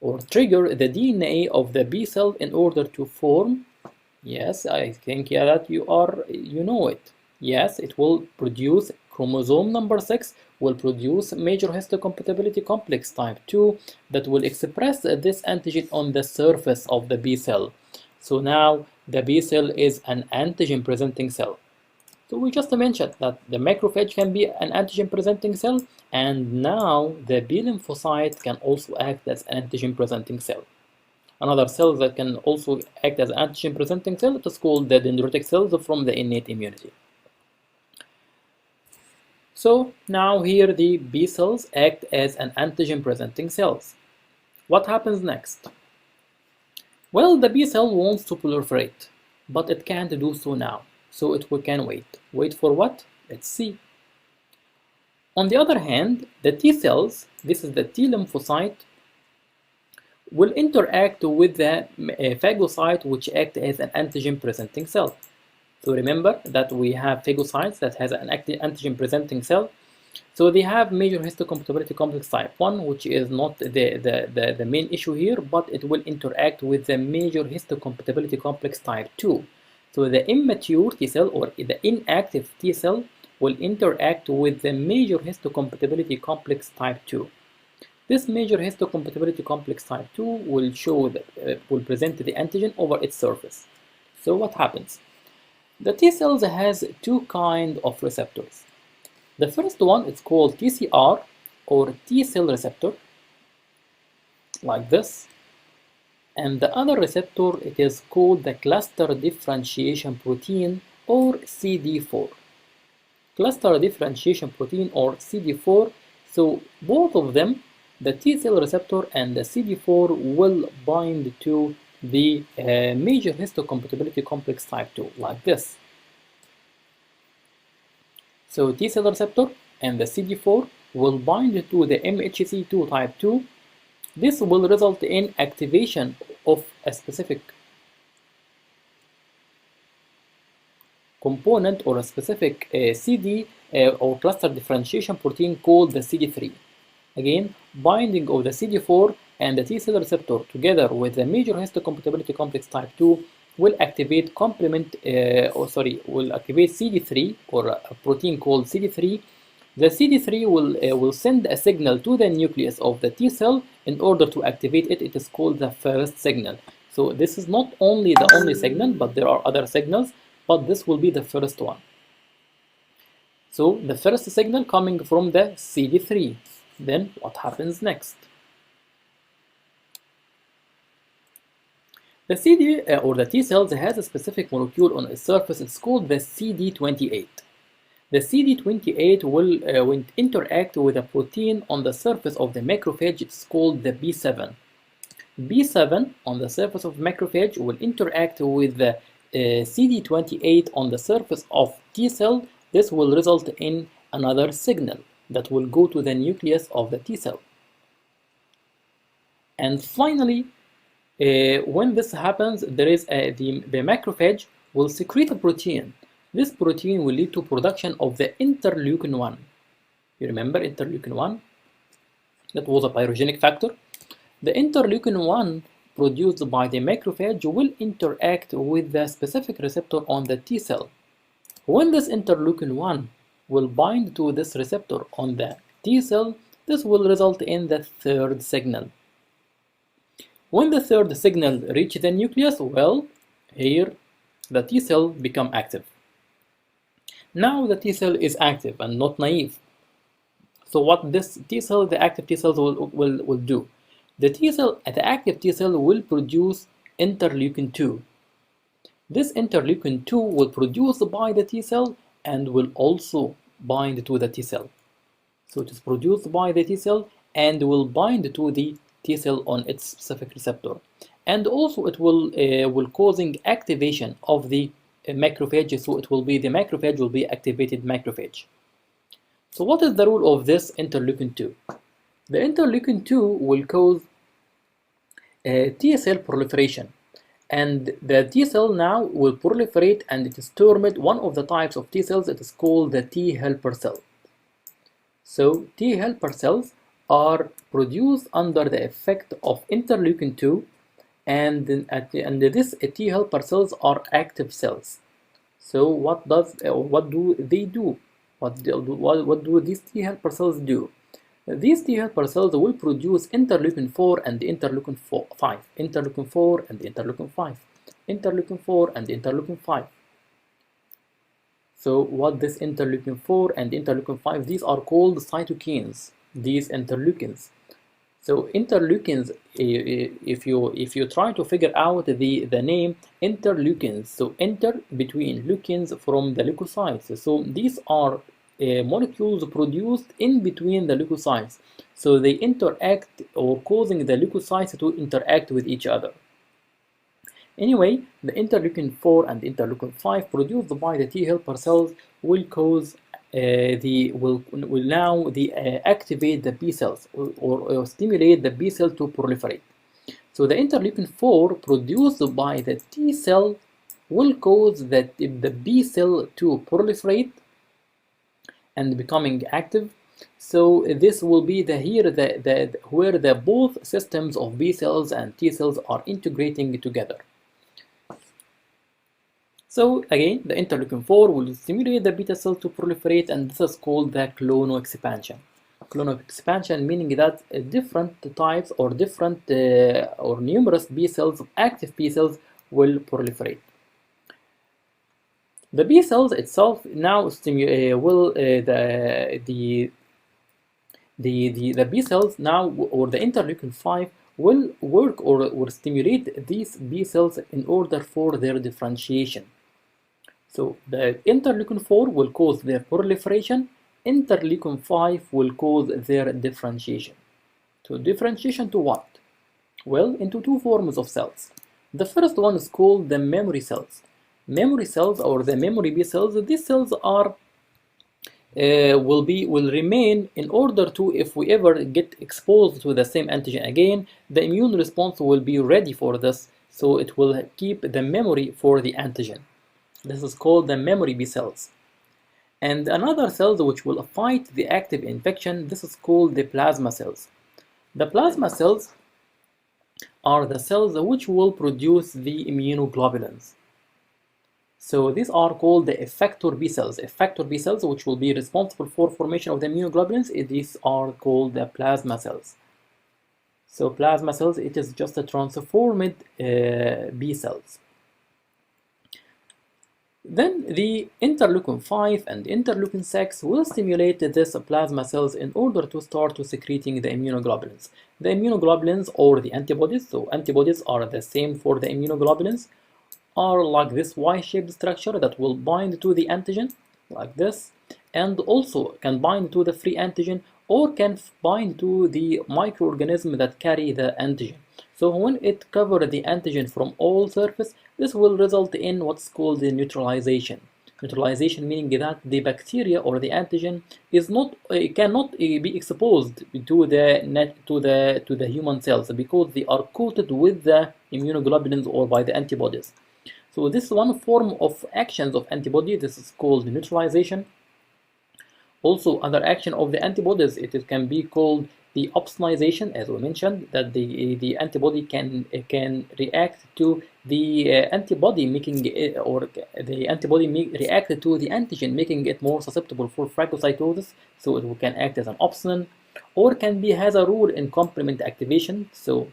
[SPEAKER 1] or trigger the DNA of the B cell in order to form. Yes, I think that you know it. Yes, it will produce chromosome number 6, will produce major histocompatibility complex type 2 that will express this antigen on the surface of the B cell. So now the B cell is an antigen presenting cell. So we just mentioned that the macrophage can be an antigen presenting cell, and now the B lymphocyte can also act as an antigen presenting cell. Another cell that can also act as an antigen presenting cell, it is called the dendritic cells from the innate immunity. So now here the B cells act as an antigen presenting cells. What happens next? Well, the B cell wants to proliferate, but it can't do so now. So it can wait. Wait for what? Let's see. On the other hand, the T cells, this is the T lymphocyte, will interact with the phagocyte, which acts as an antigen presenting cell. So remember that we have phagocytes that has an active antigen presenting cell. So they have major histocompatibility complex type 1, which is not the main issue here, but it will interact with the major histocompatibility complex type 2. So the immature T cell or the inactive T cell will interact with the major histocompatibility complex type 2. This major histocompatibility complex type 2 will show will present the antigen over its surface. So what happens? The T cells has two kinds of receptors. The first one is called TCR or T cell receptor, like this. And the other receptor, it is called the cluster differentiation protein or CD4. Cluster differentiation protein or CD4. So both of them, the T cell receptor and the CD4, will bind to the major histocompatibility complex type 2, like this. So T cell receptor and the CD4 will bind to the MHC2 type 2. This will result in activation of a specific component or a specific CD or cluster differentiation protein called the CD3. Again, binding of the CD4 and the T cell receptor together with the major histocompatibility complex type 2 will activate will activate CD3 or a protein called CD3. The CD3 will send a signal to the nucleus of the T cell in order to activate it. It is called the first signal. So this is not only the only signal, but there are other signals, but this will be the first one. So the first signal coming from the CD3. Then what happens next? The CD or the T cells has a specific molecule on its surface. It's called the CD28. The CD28 will interact with a protein on the surface of the macrophage. It's called the B7. B7 on the surface of macrophage will interact with the CD28 on the surface of T cell. This will result in another signal that will go to the nucleus of the T cell. And finally, when this happens, there is the macrophage will secrete a protein. This protein will lead to production of the interleukin 1. You remember interleukin 1? That was a pyrogenic factor. The interleukin 1 produced by the macrophage will interact with the specific receptor on the T cell. When this interleukin 1 will bind to this receptor on the T cell, this will result in the third signal. When the third signal reaches the nucleus, well, here the T cell become active. Now the T cell is active and not naive. So what this T cell, the active T cells will do? The active T cell will produce interleukin 2. This interleukin 2 will produce by the T cell and will also bind to the T cell. So it is produced by the T cell and will bind to the T cell on its specific receptor. And also it will causing activation of the macrophage, so it will be the macrophage will be activated macrophage. So what is the role of this interleukin 2? The interleukin 2 will cause T cell proliferation, and the T cell now will proliferate, and it is termed one of the types of T cells. It is called the T helper cell. So T helper cells are produced under the effect of interleukin 2, and this T helper cells are active cells. So what do they do? What do these T helper cells do? These T helper cells will produce interleukin 4 and interleukin 5, interleukin 4 and interleukin 5, interleukin 4 and interleukin 5. So what this interleukin 4 and interleukin 5, these are called cytokines, these interleukins. So interleukins, if you try to figure out the name interleukins, so enter between leukins from the leukocytes. So these are molecules produced in between the leukocytes. So they interact or causing the leukocytes to interact with each other. Anyway, the interleukin 4 and interleukin 5 produced by the T helper cells will cause activate the B cells or stimulate the B cell to proliferate. So the interleukin 4 produced by the T cell will cause the B cell to proliferate and becoming active. So this will be where the both systems of B cells and T cells are integrating together. So again, the interleukin 4 will stimulate the beta cell to proliferate, and this is called the clonoexpansion. Clonoexpansion meaning that different types or different or numerous B cells, active B cells, will proliferate. The B cells itself now the B cells now, or the interleukin 5, will work or stimulate these B cells in order for their differentiation. So the interleukin 4 will cause their proliferation, interleukin 5 will cause their differentiation. So differentiation to what? Well, into two forms of cells. The first one is called the memory cells. Memory cells, or the memory B cells, these cells are will remain in order to, if we ever get exposed to the same antigen again, the immune response will be ready for this, so it will keep the memory for the antigen. This is called the memory B cells. And another cells which will fight the active infection, this is called the plasma cells. The plasma cells are the cells which will produce the immunoglobulins. So these are called the effector B cells. Effector B cells, which will be responsible for formation of the immunoglobulins, these are called the plasma cells. So plasma cells, it is just a transformed B cells. Then the interleukin 5 and interleukin 6 will stimulate these plasma cells in order to start to secreting the immunoglobulins. The immunoglobulins, or the antibodies, so antibodies are the same for the immunoglobulins, are like this Y-shaped structure that will bind to the antigen like this, and also can bind to the free antigen or can bind to the microorganism that carry the antigen. So when it covers the antigen from all surface, this will result in what's called the neutralization. Neutralization meaning that the bacteria or the antigen is not cannot be exposed to the human cells because they are coated with the immunoglobulins or by the antibodies. So this is one form of actions of antibody. This is called neutralization. Also, other action of the antibodies, it can be called the opsonization, as we mentioned, that the antibody can react to the antibody, making it, or the antibody react to the antigen, making it more susceptible for phagocytosis. So it can act as an opsonin, or has a role in complement activation. So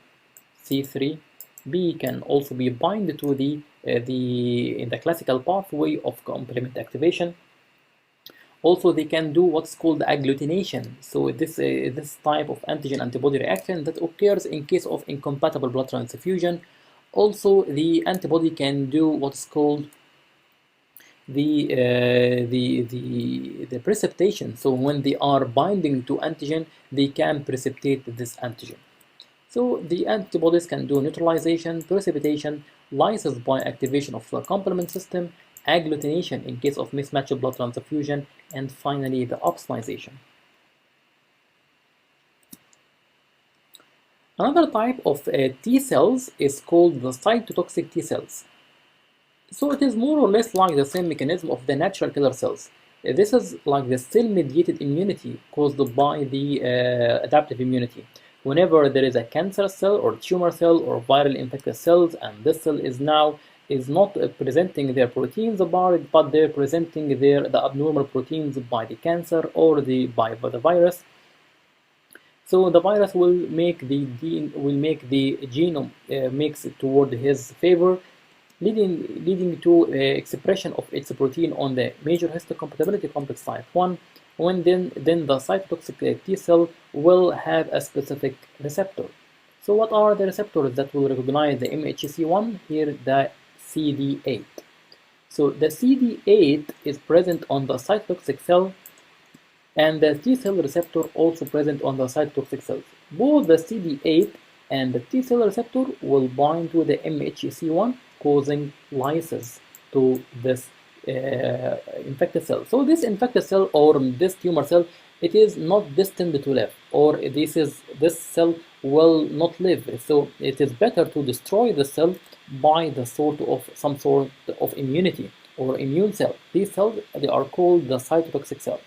[SPEAKER 1] C3b can also be bind to in the classical pathway of complement activation. Also, they can do what's called agglutination. So this type of antigen-antibody reaction that occurs in case of incompatible blood transfusion. Also, the antibody can do what's called the precipitation. So when they are binding to antigen, they can precipitate this antigen. So the antibodies can do neutralization, precipitation, lysis by activation of the complement system, agglutination in case of mismatched blood transfusion, and finally the opsonization. Another type of T cells is called the cytotoxic T cells. So it is more or less like the same mechanism of the natural killer cells. This is like the cell-mediated immunity caused by the adaptive immunity. Whenever there is a cancer cell or tumor cell or viral infected cells, and this cell is not presenting their proteins but they're presenting the abnormal proteins by the cancer or by the virus. So the virus will make the genome mix toward his favor, leading to expression of its protein on the major histocompatibility complex type 1. When then the cytotoxic T cell will have a specific receptor. So what are the receptors that will recognize the MHC1? Here, the CD8. So the CD8 is present on the cytotoxic cell, and the T cell receptor also present on the cytotoxic cells. Both the CD8 and the T cell receptor will bind to the MHC1, causing lysis to this infected cell. So this infected cell or this tumor cell, it is not destined to live, or this cell will not live. So it is better to destroy the cell by some sort of immunity or immune cell. These cells, they are called the cytotoxic cell.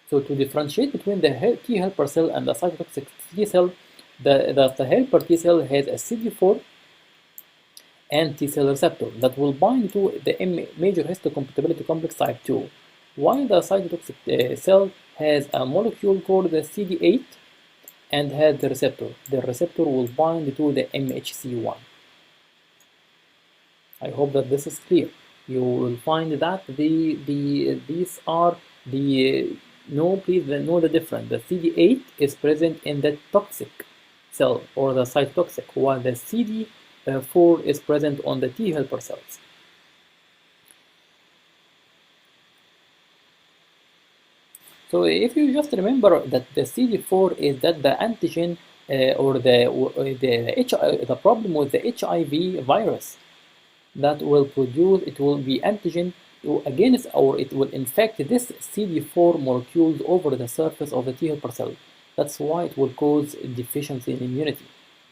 [SPEAKER 1] So to differentiate between the T helper cell and the cytotoxic T cell, the helper T cell has a CD4 and T cell receptor that will bind to the major histocompatibility complex type 2, while the cytotoxic cell has a molecule called the CD8 and has the receptor. The receptor will bind to the MHC1. I hope that this is clear. You will find that these are the please know the difference. The CD8 is present in the toxic cell or the cytotoxic, while the CD4 is present on the T helper cells. So if you just remember that the CD4 is that the antigen or the problem with the HIV virus that will produce, it will be antigen against, or it will infect this CD4 molecules over the surface of the T helper cell. That's why it will cause deficiency in immunity,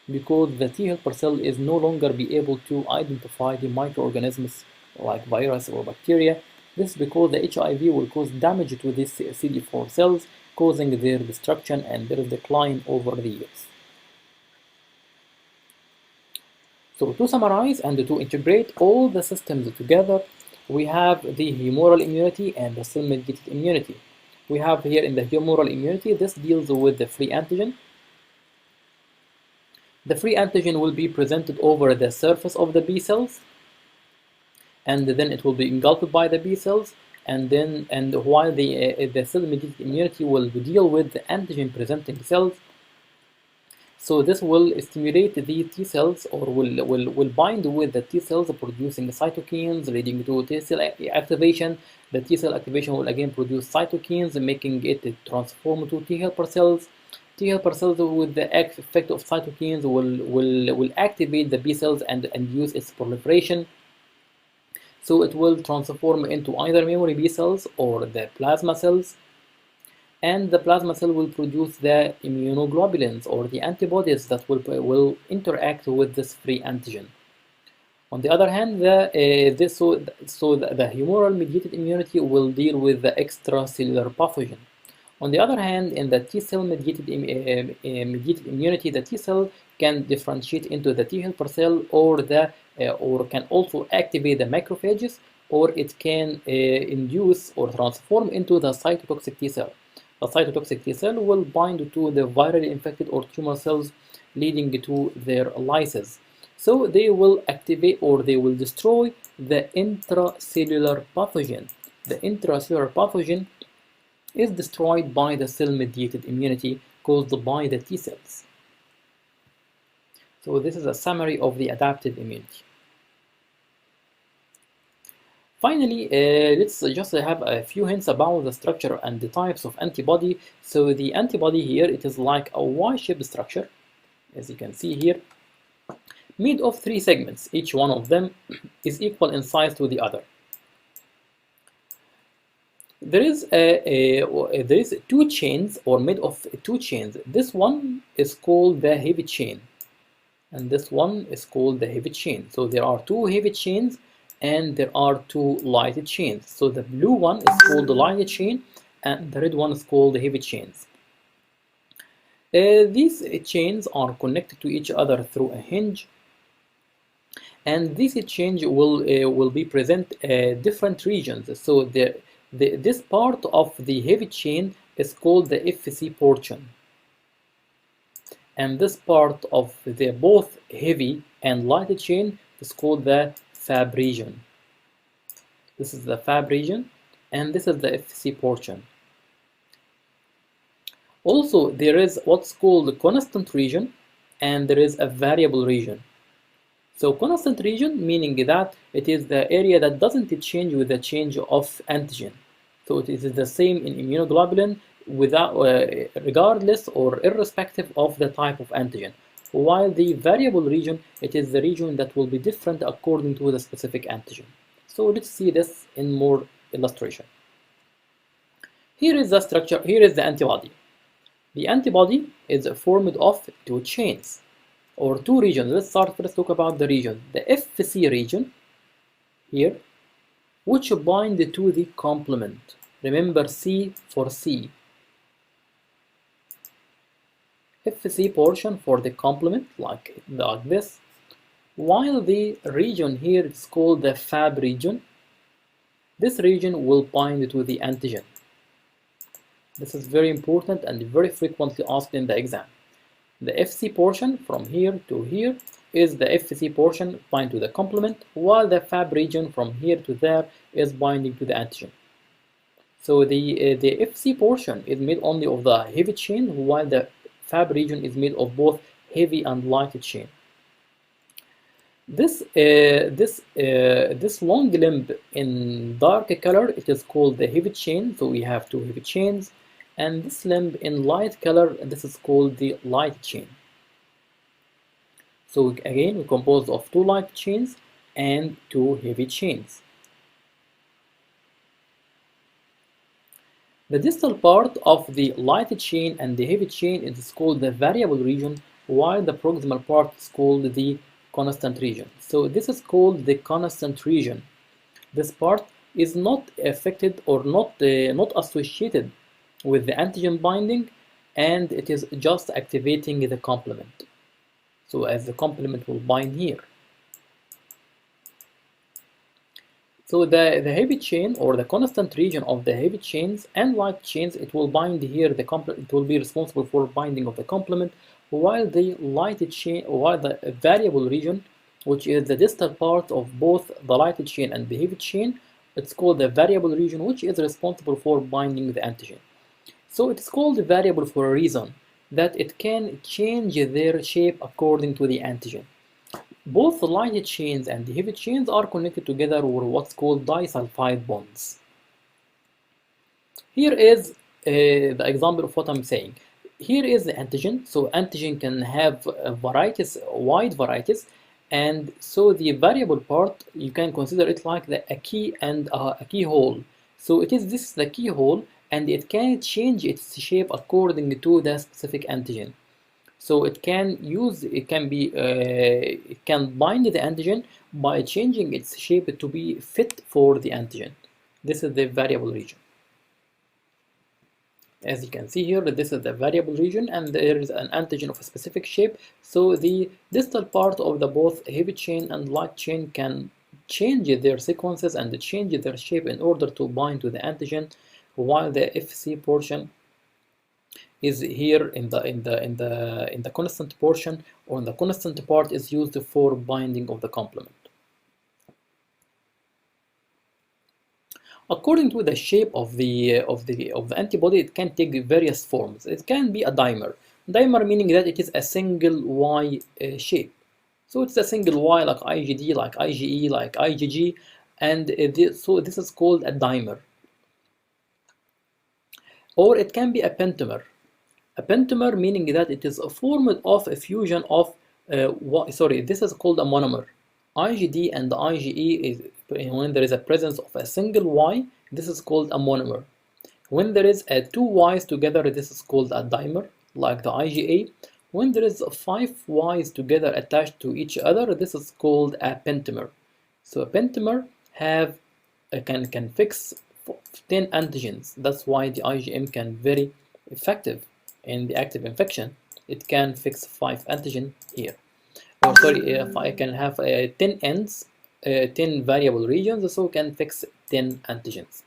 [SPEAKER 1] because the T helper cell is no longer be able to identify the microorganisms like virus or bacteria. This is because the HIV will cause damage to these CD4 cells, causing their destruction and their decline over the years. So to summarize and to integrate all the systems together, we have the humoral immunity and the cell-mediated immunity. We have here in the humoral immunity, this deals with the free antigen. The free antigen will be presented over the surface of the B cells, and then it will be engulfed by the B cells, and while the cell-mediated immunity will deal with the antigen-presenting cells. So this will stimulate the T cells, or will bind with the T cells, producing cytokines, leading to T cell activation. The T cell activation will again produce cytokines, making it transform to T helper cells. T helper cells, with the effect of cytokines, will activate the B cells and induce its proliferation. So it will transform into either memory B cells or the plasma cells. And the plasma cell will produce the immunoglobulins or the antibodies that will interact with this free antigen. On the other hand, the humoral mediated immunity will deal with the extracellular pathogen. On the other hand, in the T cell mediated immunity, the T cell can differentiate into the T helper cell, or can also activate the macrophages, or it can induce or transform into the cytotoxic T cell. The cytotoxic T cell will bind to the virally infected or tumor cells, leading to their lysis. So they will activate, or they will destroy, the intracellular pathogen. The intracellular pathogen is destroyed by the cell-mediated immunity caused by the T cells. So this is a summary of the adaptive immunity. Finally, let's just have a few hints about the structure and the types of antibody. So the antibody here, it is like a Y-shaped structure, as you can see here, made of 3 segments. Each one of them is equal in size to the other. There is 2 chains, or made of 2 chains. This one is called the heavy chain, and this one is called the heavy chain. So there are 2 heavy chains, and there are 2 light chains. So the blue one is called the light chain, and the red one is called the heavy chains. These chains are connected to each other through a hinge, and this chain will be present different regions. So this part of the heavy chain is called the FC portion, and this part of the both heavy and light chain is called the Fab region. This is the Fab region, and this is the FC portion. Also, there is what's called the constant region, and there is a variable region. So constant region, meaning that it is the area that doesn't change with the change of antigen. So it is the same in immunoglobulin regardless or irrespective of the type of antigen. While the variable region, it is the region that will be different according to the specific antigen. So let's see this in more illustration. Here is the structure, here is the antibody. The antibody is formed of 2 chains. or two regions. Let's first talk about the region. The FC region here, which bind to the complement. Remember C for C. FC portion for the complement, like this. While the region here is called the Fab region, this region will bind to the antigen. This is very important and very frequently asked in the exam. The FC portion from here to here is the FC portion bind to the complement, while the Fab region from here to there is binding to the antigen. So the FC portion is made only of the heavy chain, while the Fab region is made of both heavy and light chain. This long limb in dark color, it is called the heavy chain. So we have two heavy chains, and this limb in light color, this is called the light chain. So again, we compose of two light chains and two heavy chains. The distal part of the light chain and the heavy chain is called the variable region, while the proximal part is called the constant region. So this is called the constant region. This part is not affected or not associated with the antigen binding, and it is just activating the complement. So as the complement will bind here. So the heavy chain or the constant region of the heavy chains and light chains, it will bind here the complement. It will be responsible for binding of the complement, while the light chain, while the variable region, which is the distal part of both the light chain and the heavy chain, it's called the variable region, which is responsible for binding the antigen. So it's called variable for a reason, that it can change their shape according to the antigen. Both the light chains and the heavy chains are connected together with what's called disulfide bonds. Here is the example of what I'm saying. Here is the antigen. So antigen can have varieties, wide varieties, and so the variable part, you can consider it like a key and a keyhole. So this is the keyhole, and it can change its shape according to the specific antigen. So it can bind the antigen by changing its shape to be fit for the antigen. This is the variable region. As you can see here, this is the variable region, and there is an antigen of a specific shape. So the distal part of the both heavy chain and light chain can change their sequences and change their shape in order to bind to the antigen, while the FC portion is here in the constant portion, or in the constant part is used for binding of the complement. According to the shape of the antibody, it can take various forms. It can be a dimer. Dimer meaning that it is a single Y shape. So it's a single Y, like IgD, like IgE, like IgG, and so this is called a dimer. Or it can be a pentamer. A pentamer meaning that it is a form of a fusion of this is called a monomer. IgD and IgE is when there is a presence of a single Y, this is called a monomer. When there is two Y's together, this is called a dimer, like the IgA. When there is 5 Y's together attached to each other, this is called a pentamer. So a pentamer can fix 10 antigens. That's why the IgM can be very effective in the active infection. It can fix 5 antigen here. Or sorry, if I can have 10 ends, 10 variable regions, so can fix 10 antigens.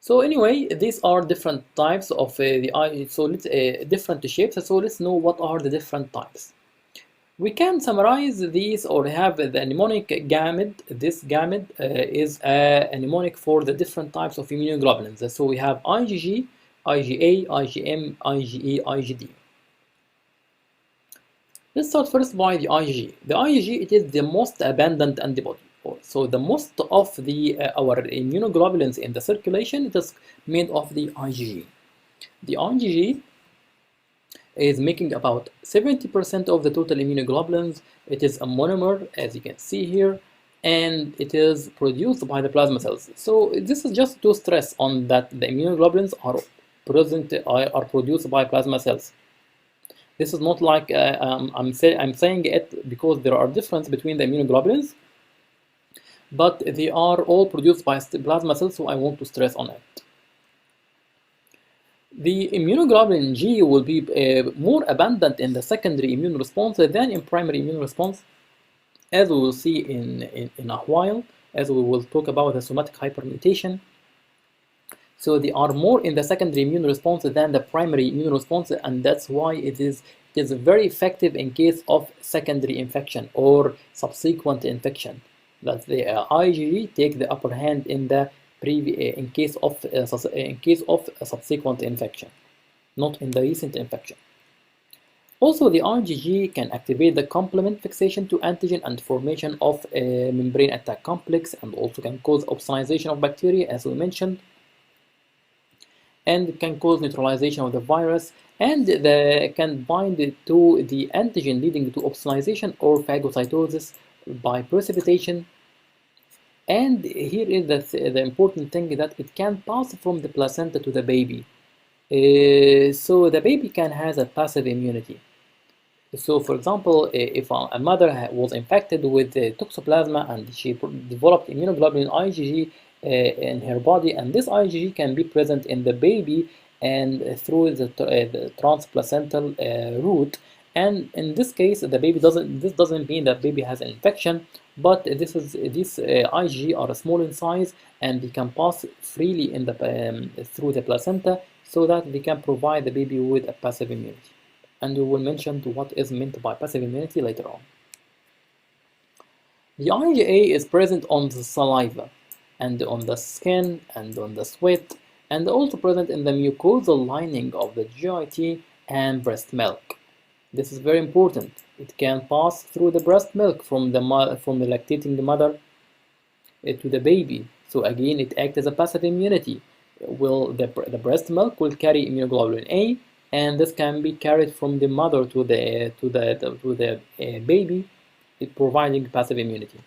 [SPEAKER 1] So anyway, these are different types of different shapes. So let's know what are the different types. We can summarize these or have the mnemonic gamete. This gamete is a mnemonic for the different types of immunoglobulins. So we have IgG, IgA, IgM, IgE, IgD. Let's start first by the IgG. The IgG, it is the most abundant antibody. So the most of our immunoglobulins in the circulation, it is made of the IgG. The IgG is making about 70% of the total immunoglobulins. It is a monomer, as you can see here, and it is produced by the plasma cells. So this is just to stress on that the immunoglobulins are produced by plasma cells. This is not like I'm saying it because there are differences between the immunoglobulins, but they are all produced by plasma cells, so I want to stress on it. The immunoglobulin G will be more abundant in the secondary immune response than in primary immune response, as we will see in a while, as we will talk about the somatic hypermutation. So they are more in the secondary immune response than the primary immune response, and that's why it is very effective in case of secondary infection or subsequent infection. That the IgG take the upper hand in the in case of a subsequent infection, not in the recent infection. Also, the IgG can activate the complement fixation to antigen and formation of a membrane attack complex, and also can cause opsonization of bacteria, as we mentioned, and can cause neutralization of the virus, and can bind to the antigen, leading to opsonization or phagocytosis by precipitation. And here is the important thing, that it can pass from the placenta to the baby. So the baby can have a passive immunity. So, for example, if a mother was infected with toxoplasma and she developed immunoglobulin IgG in her body, and this IgG can be present in the baby and through the transplacental route. And in this case, the baby this doesn't mean that baby has an infection, but these IgG are small in size and they can pass freely in the through the placenta, so that they can provide the baby with a passive immunity. And we will mention what is meant by passive immunity later on. The IgA is present on the saliva and on the skin and on the sweat, and also present in the mucosal lining of the GIT and breast milk. This is very important. It can pass through the breast milk from the lactating mother to the baby. So again, it acts as a passive immunity. The breast milk will carry immunoglobulin A, and this can be carried from the mother to the baby, providing passive immunity.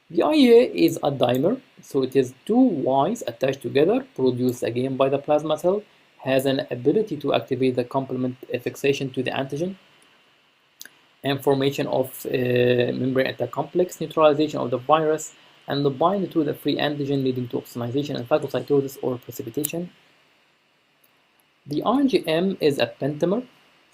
[SPEAKER 1] The IgA is a dimer, so it is two Ys attached together, produced again by the plasma cell, has an ability to activate the complement fixation to the antigen, and formation of membrane attack complex, neutralization of the virus, and the bind to the free antigen, leading to opsonization and phagocytosis or precipitation. The IgM is a pentamer,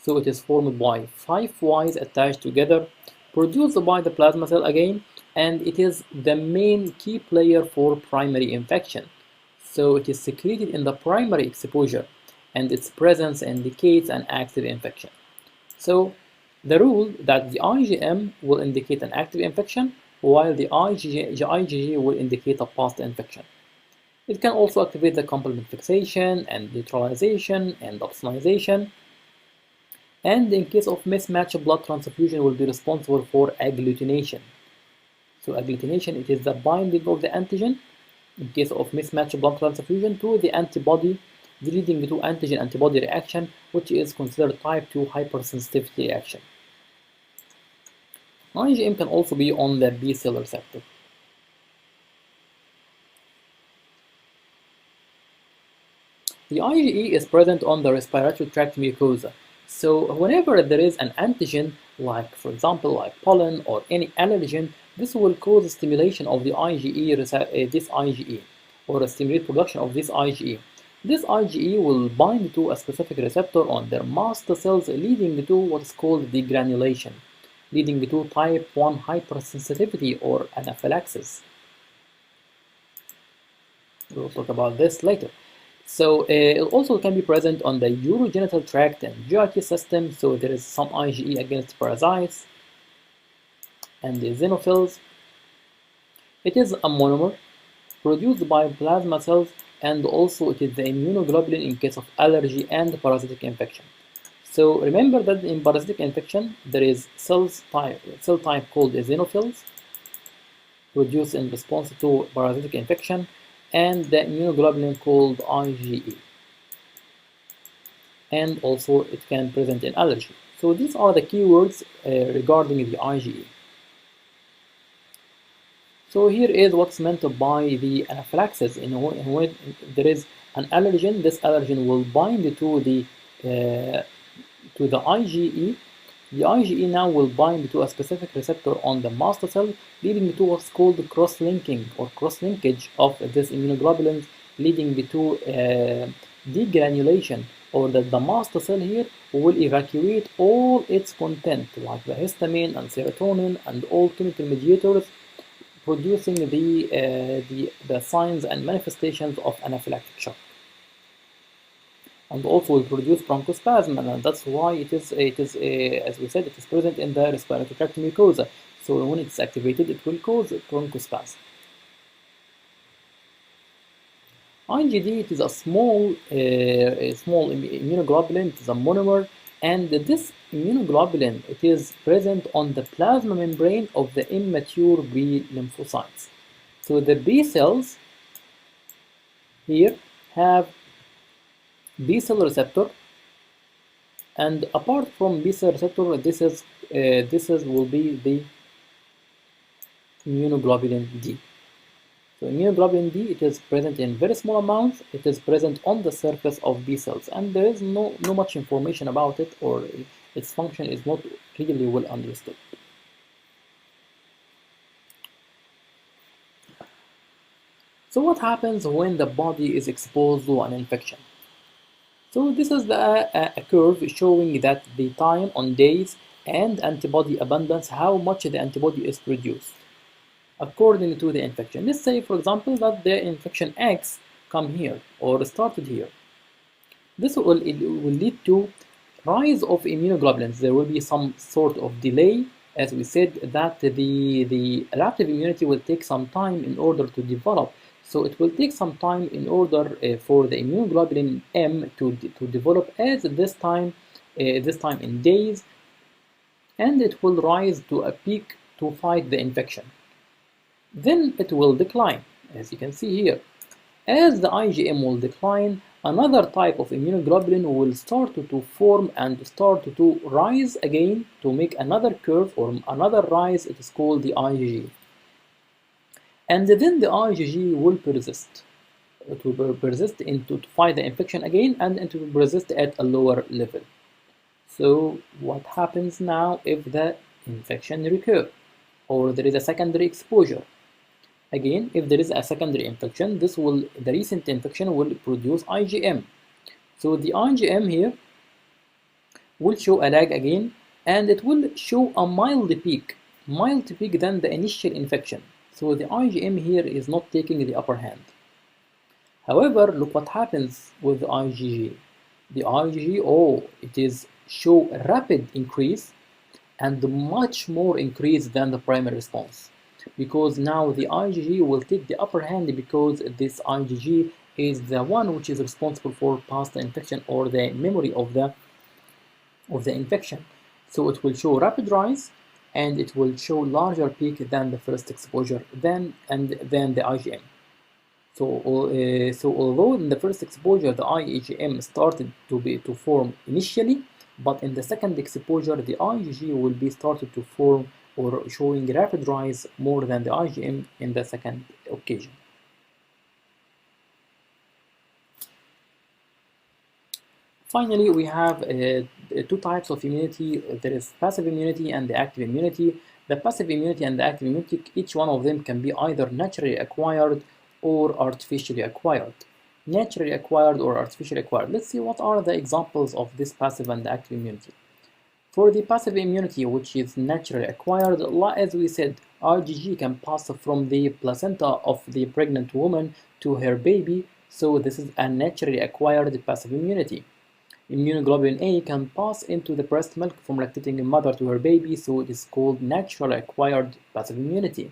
[SPEAKER 1] so it is formed by 5 Ys attached together, produced by the plasma cell again, and it is the main key player for primary infection. So it is secreted in the primary exposure, and its presence indicates an active infection. So the rule that the IgM will indicate an active infection, while the IgG will indicate a past infection. It can also activate the complement fixation and neutralization and opsonization. And in case of mismatched blood transfusion, will be responsible for agglutination. So agglutination, it is the binding of the antigen in case of mismatched blood transfusion to the antibody, leading to antigen-antibody reaction, which is considered type 2 hypersensitivity reaction. IgM can also be on the B cell receptor. The IgE is present on the respiratory tract mucosa. So whenever there is an antigen, like for example like pollen or any allergen, this will cause stimulation of the IgE, or stimulate production of this IgE. This IgE will bind to a specific receptor on their mast cells, leading to what is called degranulation, leading to type 1 hypersensitivity or anaphylaxis. We'll talk about this later. So it also can be present on the urogenital tract and GIT system. So there is some IgE against parasites and the xenophils. It is a monomer produced by plasma cells, and also it is the immunoglobulin in case of allergy and parasitic infection. So remember that in parasitic infection there is cell type called xenophils produced in response to parasitic infection, and the immunoglobulin called IgE, and also it can present in allergy. So these are the keywords regarding the IgE. So here is what's meant by the anaphylaxis. When there is an allergen, this allergen will bind to to the IgE. The IgE now will bind to a specific receptor on the mast cell, leading to what's called cross-linking or cross-linkage of this immunoglobulins, leading to degranulation, or that the mast cell here will evacuate all its content, like the histamine and serotonin and all chemical mediators, producing the signs and manifestations of anaphylactic shock. And also will produce bronchospasm, and that's why it is as we said, it is present in the respiratory tract mucosa. So when it's activated, it will cause bronchospasm. IgD, it is a small immunoglobulin. It is a monomer, and this immunoglobulin, it is present on the plasma membrane of the immature B lymphocytes. So the B cells here have B cell receptor, and apart from B cell receptor, this will be the immunoglobulin D. So immunoglobulin D, it is present in very small amounts. It is present on the surface of B cells, and there is no much information about it, or its function is not really well understood. So what happens when the body is exposed to an infection? So this is a curve showing that the time on days and antibody abundance, how much the antibody is produced according to the infection. Let's say, for example, that the infection X come here or started here. This will lead to rise of immunoglobulins. There will be some sort of delay, as we said, that the adaptive immunity will take some time in order to develop. So it will take some time in order for the immunoglobulin M to develop as this time in days, and it will rise to a peak to fight the infection. Then it will decline, as you can see here. As the IgM will decline, another type of immunoglobulin will start to form and start to rise again to make another curve or another rise. It is called the IgG. And then the IgG will persist. It will persist to fight the infection again, and it will persist at a lower level. So what happens now if the infection recurs or there is a secondary exposure? Again, if there is a secondary infection, the recent infection will produce IgM. So the IgM here will show a lag again, and it will show a mild peak than the initial infection. So the IgM here is not taking the upper hand. However, look what happens with the IgG. The IgG, it is show a rapid increase and much more increase than the primary response, because now the IgG will take the upper hand, because this IgG is the one which is responsible for past infection or the memory of the infection. So it will show rapid rise, and it will show larger peak than the first exposure, than the IgM. So although in the first exposure the IgM started to form initially, but in the second exposure the IgG will be started to form or showing rapid rise more than the IgM in the second occasion. Finally, we have two types of immunity. There is passive immunity and the active immunity. The passive immunity and the active immunity, each one of them can be either naturally acquired or artificially acquired. Naturally acquired or artificially acquired. Let's see what are the examples of this passive and the active immunity. For the passive immunity, which is naturally acquired, as we said, IgG can pass from the placenta of the pregnant woman to her baby, so this is a naturally acquired passive immunity. Immunoglobulin A can pass into the breast milk from lactating mother to her baby, so it is called naturally acquired passive immunity.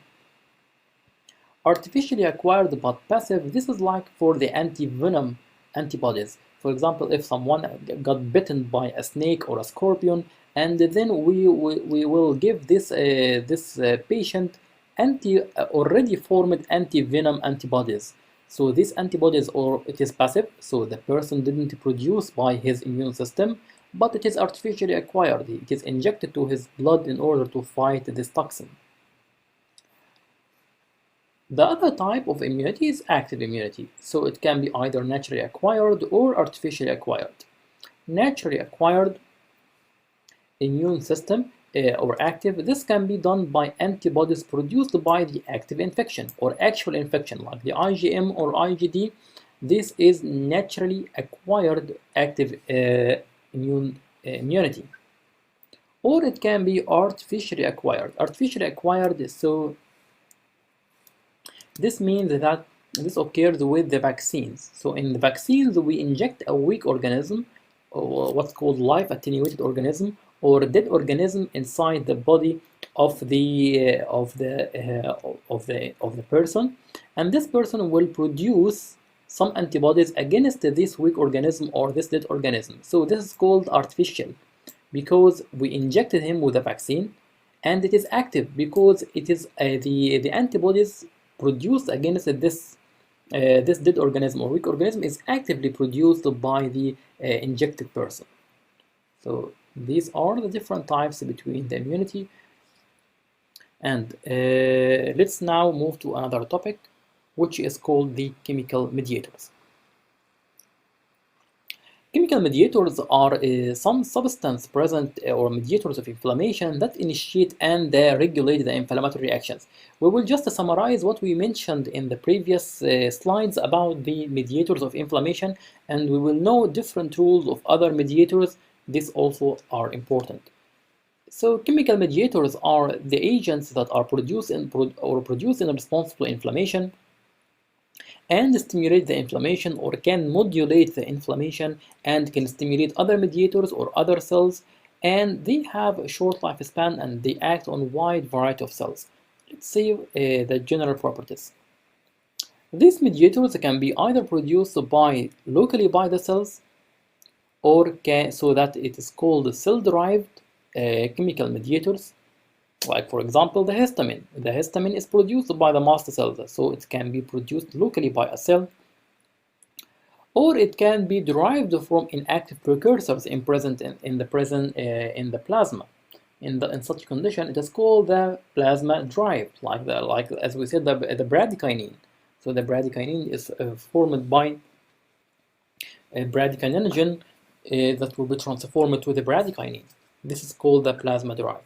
[SPEAKER 1] Artificially acquired but passive, this is like for the anti-venom antibodies. For example, if someone got bitten by a snake or a scorpion, and then we will give this patient already formed anti-venom antibodies. So these antibodies, it is passive, so the person didn't produce by his immune system, but it is artificially acquired. It is injected to his blood in order to fight this toxin. The other type of immunity is active immunity, so it can be either naturally acquired or artificially acquired. Naturally acquired, immune system or active, this can be done by antibodies produced by the active infection or actual infection, like the IgM or IgD. This is naturally acquired active immunity. Or it can be artificially acquired. Artificially acquired, so this means that this occurs with the vaccines. So in the vaccines, we inject a weak organism, or what's called life attenuated organism, or a dead organism inside the body of the person, and this person will produce some antibodies against this weak organism or this dead organism. So this is called artificial, because we injected him with a vaccine, and it is active because it is the antibodies produced against this this dead organism or weak organism is actively produced by the injected person. So these are the different types between the immunity. And let's now move to another topic, which is called the chemical mediators. Chemical mediators are some substance present or mediators of inflammation that initiate and regulate the inflammatory reactions. We will just summarize what we mentioned in the previous slides about the mediators of inflammation, and we will know different rules of other mediators. These also are important. So chemical mediators are the agents that are produced in response to inflammation, and stimulate the inflammation or can modulate the inflammation and can stimulate other mediators or other cells, and they have a short lifespan and they act on a wide variety of cells. Let's see the general properties. These mediators can be either produced locally by the cells, or so that it is called cell-derived chemical mediators. Like, for example, the histamine. The histamine is produced by the mast cells, so it can be produced locally by a cell, or it can be derived from inactive precursors present in the plasma. In such condition, it is called the plasma-derived, like as we said, the bradykinin. So the bradykinin is formed by a bradykinin that will be transformed to the bradykinin. This is called the plasma-derived.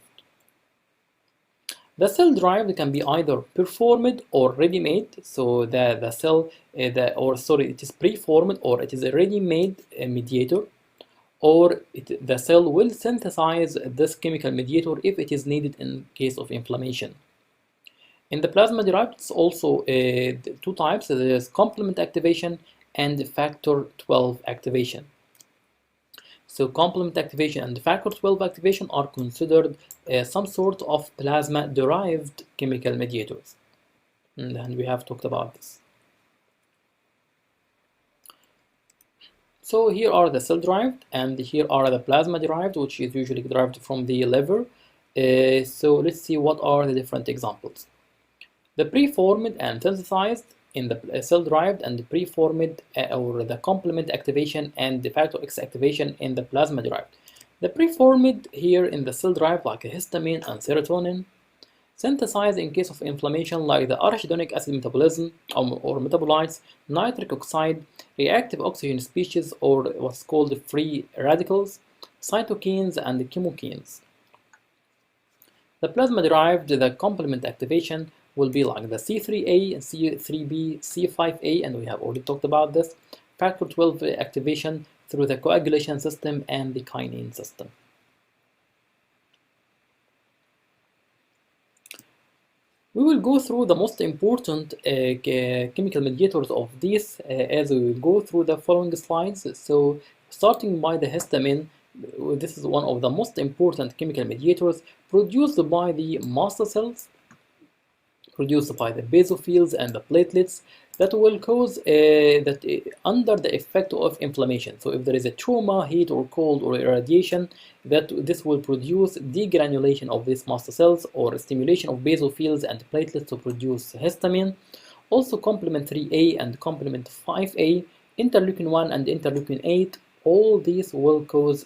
[SPEAKER 1] The cell-derived can be either performed or ready-made. So the cell, it is preformed or it is a ready-made mediator, or the cell will synthesize this chemical mediator if it is needed in case of inflammation. In the plasma-derived, it's also two types. There is complement activation and factor 12 activation. So complement activation and factor 12 activation are considered some sort of plasma-derived chemical mediators. And we have talked about this. So here are the cell-derived, and here are the plasma-derived, which is usually derived from the liver. So let's see what are the different examples. The preformed and synthesized in the cell-derived, and the preformed or the complement activation and the factor X activation in the plasma-derived. The preformed here in the cell-derived, like histamine and serotonin, synthesized in case of inflammation, like the arachidonic acid metabolism or metabolites, nitric oxide, reactive oxygen species or what's called free radicals, cytokines and chemokines. The plasma-derived, the complement activation will be like the C3A, C3B, C5A, and we have already talked about this, factor 12 activation through the coagulation system and the kinase system. We will go through the most important chemical mediators of these as we will go through the following slides. So starting by the histamine, this is one of the most important chemical mediators produced by the mast cells, produced by the basophils and the platelets, that will cause under the effect of inflammation. So if there is a trauma, heat or cold or irradiation, this will produce degranulation of these mast cells or stimulation of basophils and platelets to produce histamine. Also complement 3A and complement 5A, interleukin 1 and interleukin 8, all these will cause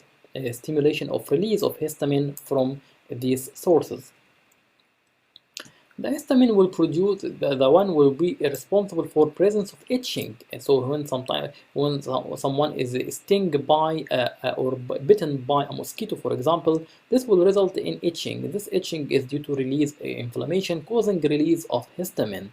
[SPEAKER 1] stimulation of release of histamine from these sources. The histamine will produce the one will be responsible for presence of itching. And so when someone is stung by or bitten by a mosquito, for example, this will result in itching. This itching is due to release inflammation causing release of histamine,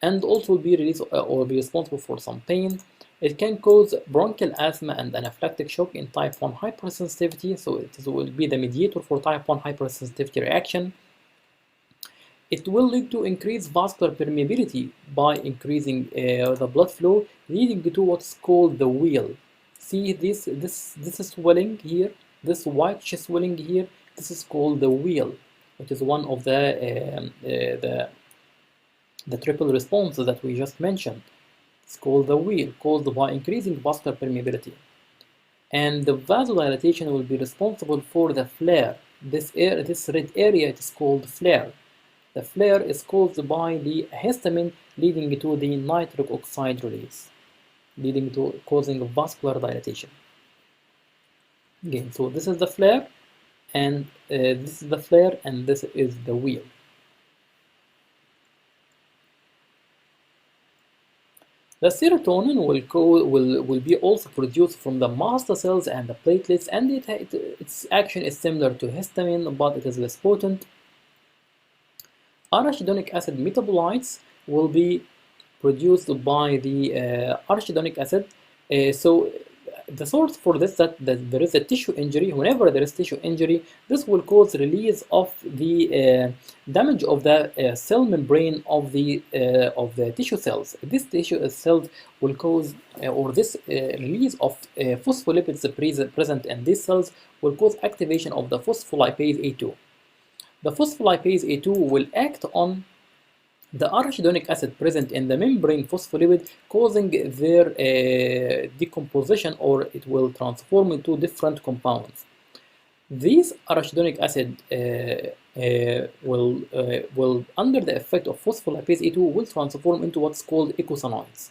[SPEAKER 1] and also be release or be responsible for some pain. It can cause bronchial asthma and anaphylactic shock in type 1 hypersensitivity, so will be the mediator for type 1 hypersensitivity reaction. It will lead to increased vascular permeability by increasing the blood flow, leading to what's called the wheal. See this is swelling here, this white swelling here. This is called the wheal, which is one of the triple responses that we just mentioned. It's called the wheal, caused by increasing vascular permeability. And the vasodilatation will be responsible for the flare. This red area, it is called flare. The flare is caused by the histamine leading to the nitric oxide release, leading to causing vascular dilatation. Again, so this is the flare, and this is the flare, and this is the wheal. The serotonin will be also produced from the mast cells and the platelets, and its action is similar to histamine, but it is less potent. Arachidonic acid metabolites will be produced by the arachidonic acid. So the source for this that there is a tissue injury. Whenever there is tissue injury, this will cause release of the damage of the cell membrane of the tissue cells. This tissue cells will cause or this release of phospholipids present in these cells will cause activation of the phospholipase A2. The phospholipase A2 will act on the arachidonic acid present in the membrane phospholipid, causing their decomposition, or it will transform into different compounds. These arachidonic acid will, under the effect of phospholipase A2, will transform into what's called eicosanoids.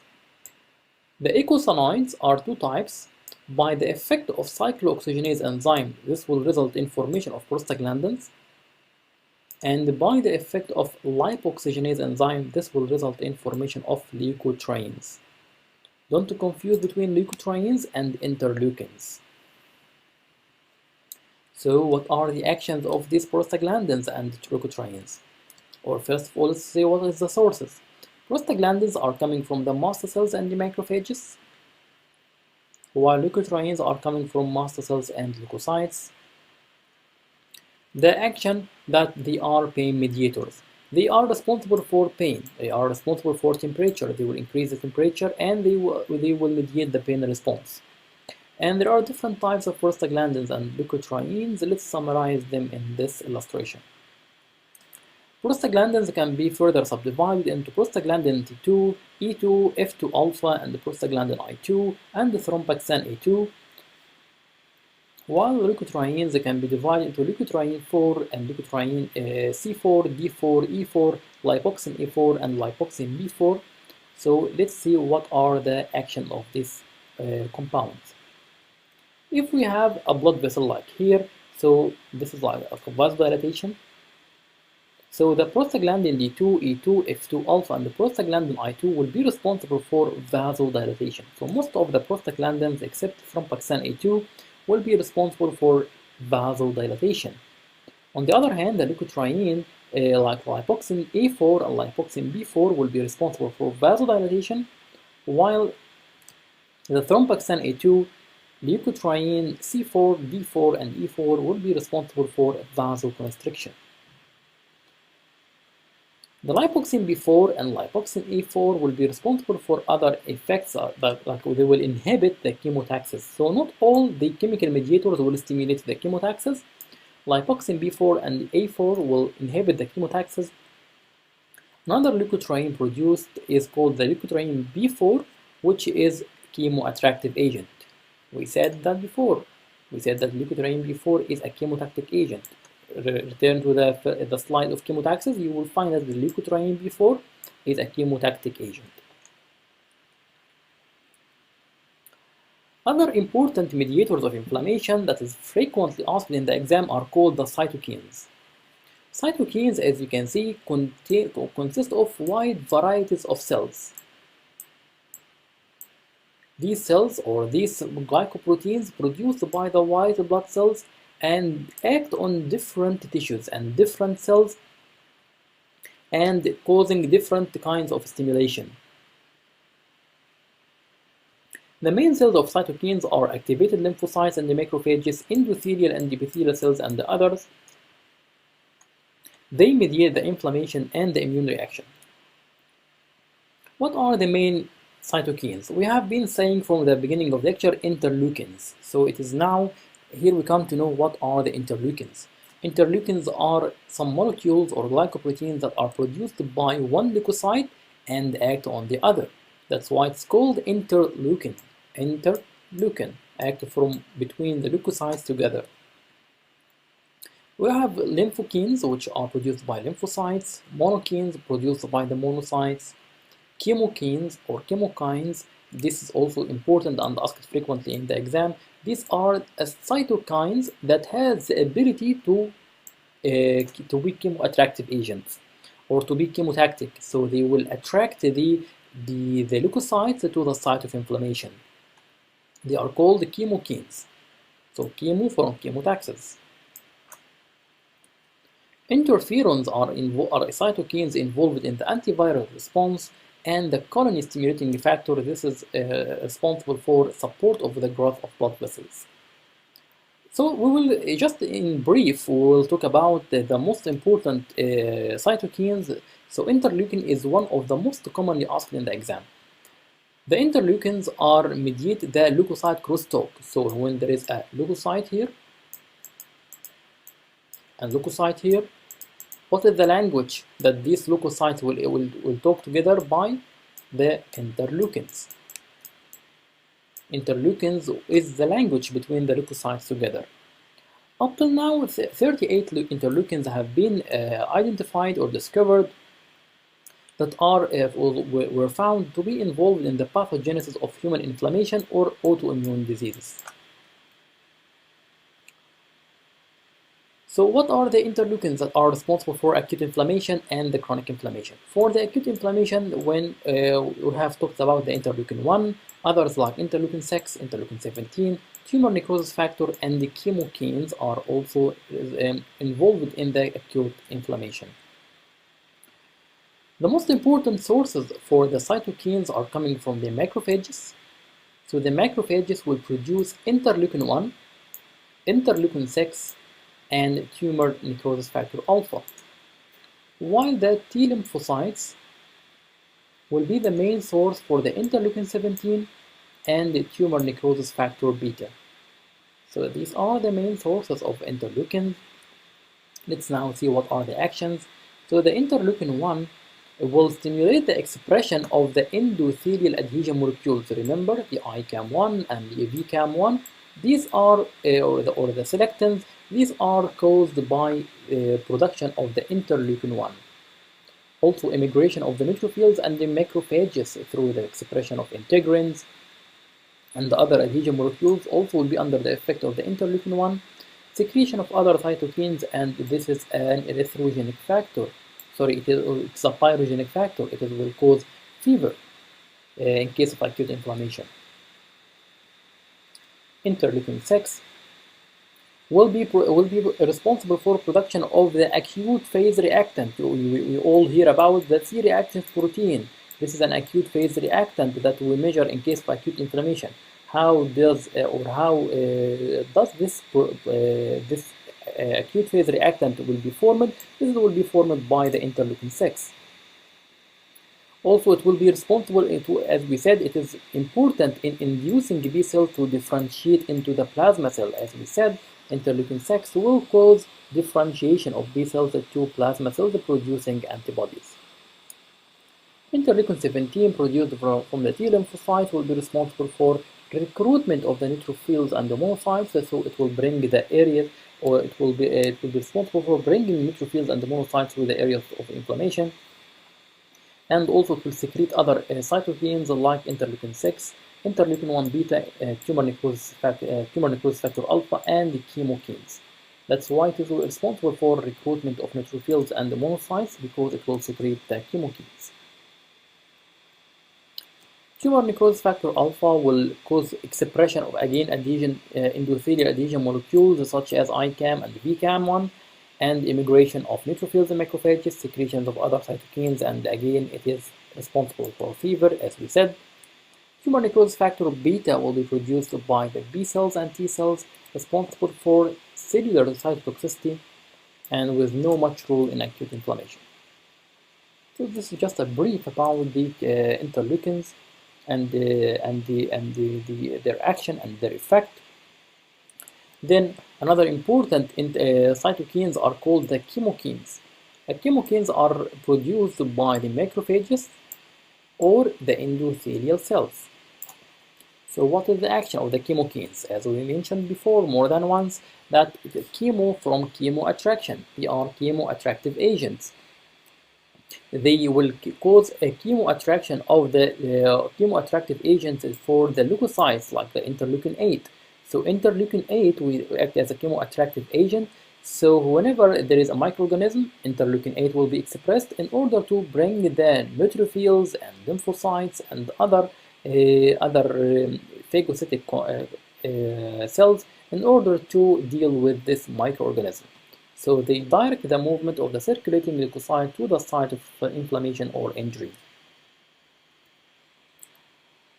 [SPEAKER 1] The eicosanoids are two types. By the effect of cyclooxygenase enzyme, this will result in formation of prostaglandins. And by the effect of lipoxygenase enzyme, this will result in formation of leukotrienes. Don't confuse between leukotrienes and interleukins. So what are the actions of these prostaglandins and leukotrienes? Or first of all, let's say what is the sources. Prostaglandins are coming from the mast cells and the macrophages, while leukotrienes are coming from mast cells and leukocytes. The action that they are pain mediators. They are responsible for pain. They are responsible for temperature. They will increase the temperature, and they will mediate the pain response. And there are different types of prostaglandins and leukotrienes. Let's summarize them in this illustration. Prostaglandins can be further subdivided into prostaglandin T2, E2, F2 alpha, and the prostaglandin I2, and the thrombexan A2. While leukotrienes can be divided into leukotriene 4 and leukotriene C4, D4, E4, lipoxin A4, and lipoxin B4. So let's see what are the action of these compounds. If we have a blood vessel like here, so this is like a vasodilatation. So the prostaglandin D2, E2, F2 alpha, and the prostaglandin I2 will be responsible for vasodilatation. So most of the prostaglandins, except thrombexan A2, will be responsible for vasodilatation. On the other hand, the leukotriene like lipoxin A4 and lipoxin B4 will be responsible for vasodilatation, while the thrombexan A2, leukotriene C4, D4, and E4 will be responsible for vasoconstriction. The lipoxin B4 and lipoxin A4 will be responsible for other effects like they will inhibit the chemotaxis. So not all the chemical mediators will stimulate the chemotaxis. Lipoxin B4 and A4 will inhibit the chemotaxis. Another leukotriene produced is called the leukotriene B4, which is chemoattractive agent. We said that before. We said that leukotriene B4 is a chemotactic agent. Return to the slide of chemotaxis, you will find that the leukotriene B4 is a chemotactic agent. Other important mediators of inflammation that is frequently asked in the exam are called the cytokines. Cytokines, as you can see, consist of wide varieties of cells. These cells, or these glycoproteins, produced by the white blood cells and act on different tissues and different cells and causing different kinds of stimulation. The main cells of cytokines are activated lymphocytes and the macrophages, endothelial and epithelial cells, and the others. They mediate the inflammation and the immune reaction. What are the main cytokines? We have been saying from the beginning of the lecture interleukins. So it is now, here we come to know what are the interleukins. Interleukins are some molecules or glycoproteins that are produced by one leukocyte and act on the other. That's why it's called interleukin. Interleukin act from between the leukocytes together. We have lymphokines, which are produced by lymphocytes, monokines produced by the monocytes, chemokines or chemokines. This is also important and asked frequently in the exam. These are cytokines that has the ability to be chemoattractive agents or to be chemotactic. So they will attract the leukocytes to the site of inflammation. They are called chemokines. So chemo from chemotaxis. Interferons are cytokines involved in the antiviral response and the colony stimulating factor. This is responsible for support of the growth of blood vessels. So we will just in brief, we will talk about the most important cytokines. So interleukin is one of the most commonly asked in the exam. The interleukins are mediate the leukocyte crosstalk. So when there is a leukocyte here and leukocyte here, what is the language that these leukocytes will talk together by? The interleukins. Interleukins is the language between the leukocytes together. Up till now, 38 interleukins have been identified or discovered that were found to be involved in the pathogenesis of human inflammation or autoimmune diseases. So what are the interleukins that are responsible for acute inflammation and the chronic inflammation? For the acute inflammation, when we have talked about the interleukin 1, others like interleukin 6, interleukin 17, tumor necrosis factor, and the chemokines are also involved in the acute inflammation. The most important sources for the cytokines are coming from the macrophages. So the macrophages will produce interleukin 1, interleukin 6, and tumor necrosis factor alpha, while the T lymphocytes will be the main source for the interleukin 17 and the tumor necrosis factor beta. So these are the main sources of interleukin. Let's now see what are the actions. So the interleukin 1 will stimulate the expression of the endothelial adhesion molecules. Remember the ICAM1 and the VCAM1. These are, or the selectins, these are caused by production of the interleukin 1. Also immigration of the neutrophils and the macrophages through the expression of integrins and the other adhesion molecules also will be under the effect of the interleukin 1. Secretion of other cytokines, and this is an erythrogenic factor. Sorry, it's a pyrogenic factor. It will cause fever in case of acute inflammation. Interleukin 6 will be responsible for production of the acute phase reactant. We all hear about the C-reactive protein. This is an acute phase reactant that we measure in case of acute inflammation. How does this acute phase reactant will be formed? This will be formed by the interleukin 6. Also, it will be responsible, as we said, it is important in inducing B cell to differentiate into the plasma cell. As we said, interleukin 6 will cause differentiation of B cells to plasma cells producing antibodies. Interleukin 17 produced from the T lymphocyte will be responsible for recruitment of the neutrophils and the monocytes, so it will bring the areas, or it will be responsible for bringing neutrophils and the monocytes to the areas of inflammation. And also it will secrete other cytokines like interleukin 6, interleukin 1 beta, tumor necrosis factor alpha, and the chemokines. That's why it is responsible for recruitment of neutrophils and the monocytes, because it will secrete the chemokines. Tumor necrosis factor alpha will cause expression of adhesion, endothelial adhesion molecules such as ICAM and VCAM1, and immigration of neutrophils and macrophages, secretions of other cytokines, and again it is responsible for fever, as we said. Tumor necrosis factor beta will be produced by the B cells and T cells, responsible for cellular cytotoxicity and with no much role in acute inflammation. So this is just a brief about the interleukins and their action and their effect. Then another important cytokines are called the chemokines. The chemokines are produced by the macrophages or the endothelial cells. So what is the action of the chemokines? As we mentioned before more than once, that chemo from chemoattraction. They are chemoattractive agents. They will cause a chemoattraction of the chemoattractive agents for the leukocytes, like the interleukin 8. So interleukin 8 will act as a chemoattractive agent. So whenever there is a microorganism, interleukin 8 will be expressed in order to bring the neutrophils and lymphocytes and other phagocytic cells in order to deal with this microorganism. So they direct the movement of the circulating leukocyte to the site of inflammation or injury.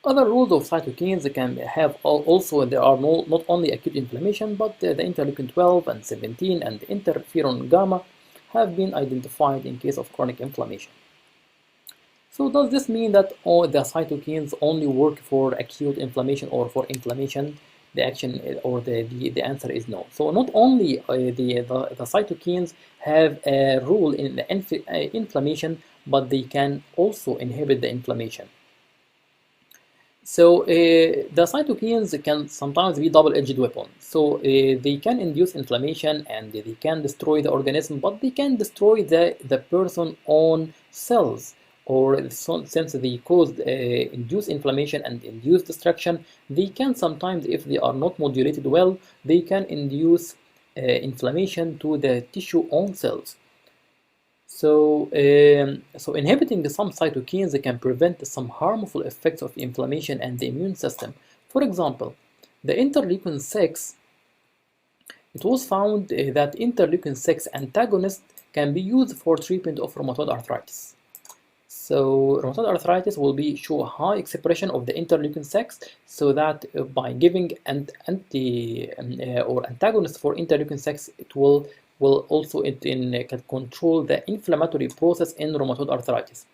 [SPEAKER 1] Other roles of cytokines can have also, there are not only acute inflammation, but the interleukin 12 and 17 and interferon gamma have been identified in case of chronic inflammation. So does this mean that all the cytokines only work for acute inflammation or for inflammation? The action or the answer is no. So not only the cytokines have a role in the inflammation, but they can also inhibit the inflammation. So the cytokines can sometimes be double-edged weapons. So they can induce inflammation and they can destroy the organism, but they can destroy the person's own cells. Or since they induce inflammation and induce destruction, they can sometimes, if they are not modulated well, they can induce inflammation to the tissue own cells. So, so inhibiting some cytokines can prevent some harmful effects of inflammation and the immune system. For example, the interleukin 6, it was found that interleukin 6 antagonist can be used for treatment of rheumatoid arthritis. So rheumatoid arthritis will show high expression of the interleukin 6, so that by giving an antagonist for interleukin 6, it will also can control the inflammatory process in rheumatoid arthritis.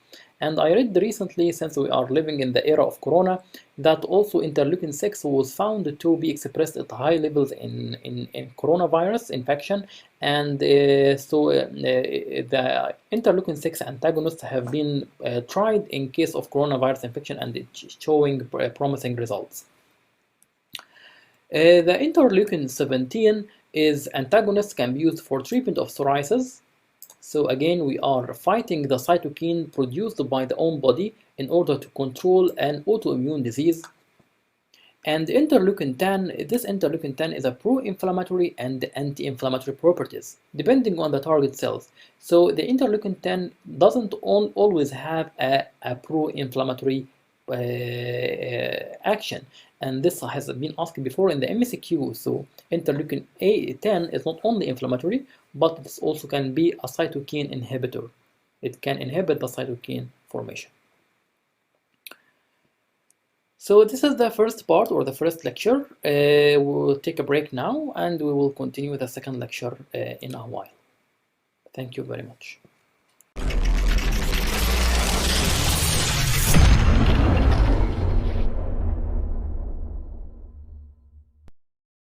[SPEAKER 1] And I read recently, since we are living in the era of corona, that also interleukin 6 was found to be expressed at high levels in coronavirus infection, and so the interleukin 6 antagonists have been tried in case of coronavirus infection, and it's showing promising results. The interleukin 17 is antagonists can be used for treatment of psoriasis. So again, we are fighting the cytokine produced by the own body in order to control an autoimmune disease. And interleukin 10, this interleukin 10 is a pro-inflammatory and anti-inflammatory properties, depending on the target cells. So the interleukin 10 doesn't always have a pro-inflammatory action. And this has been asked before in the MCQ. So interleukin 10 is not only inflammatory, but this also can be a cytokine inhibitor. It can inhibit the cytokine formation. So this is the first part or the first lecture. We will take a break now and we will continue with the second lecture in a while. Thank you very much.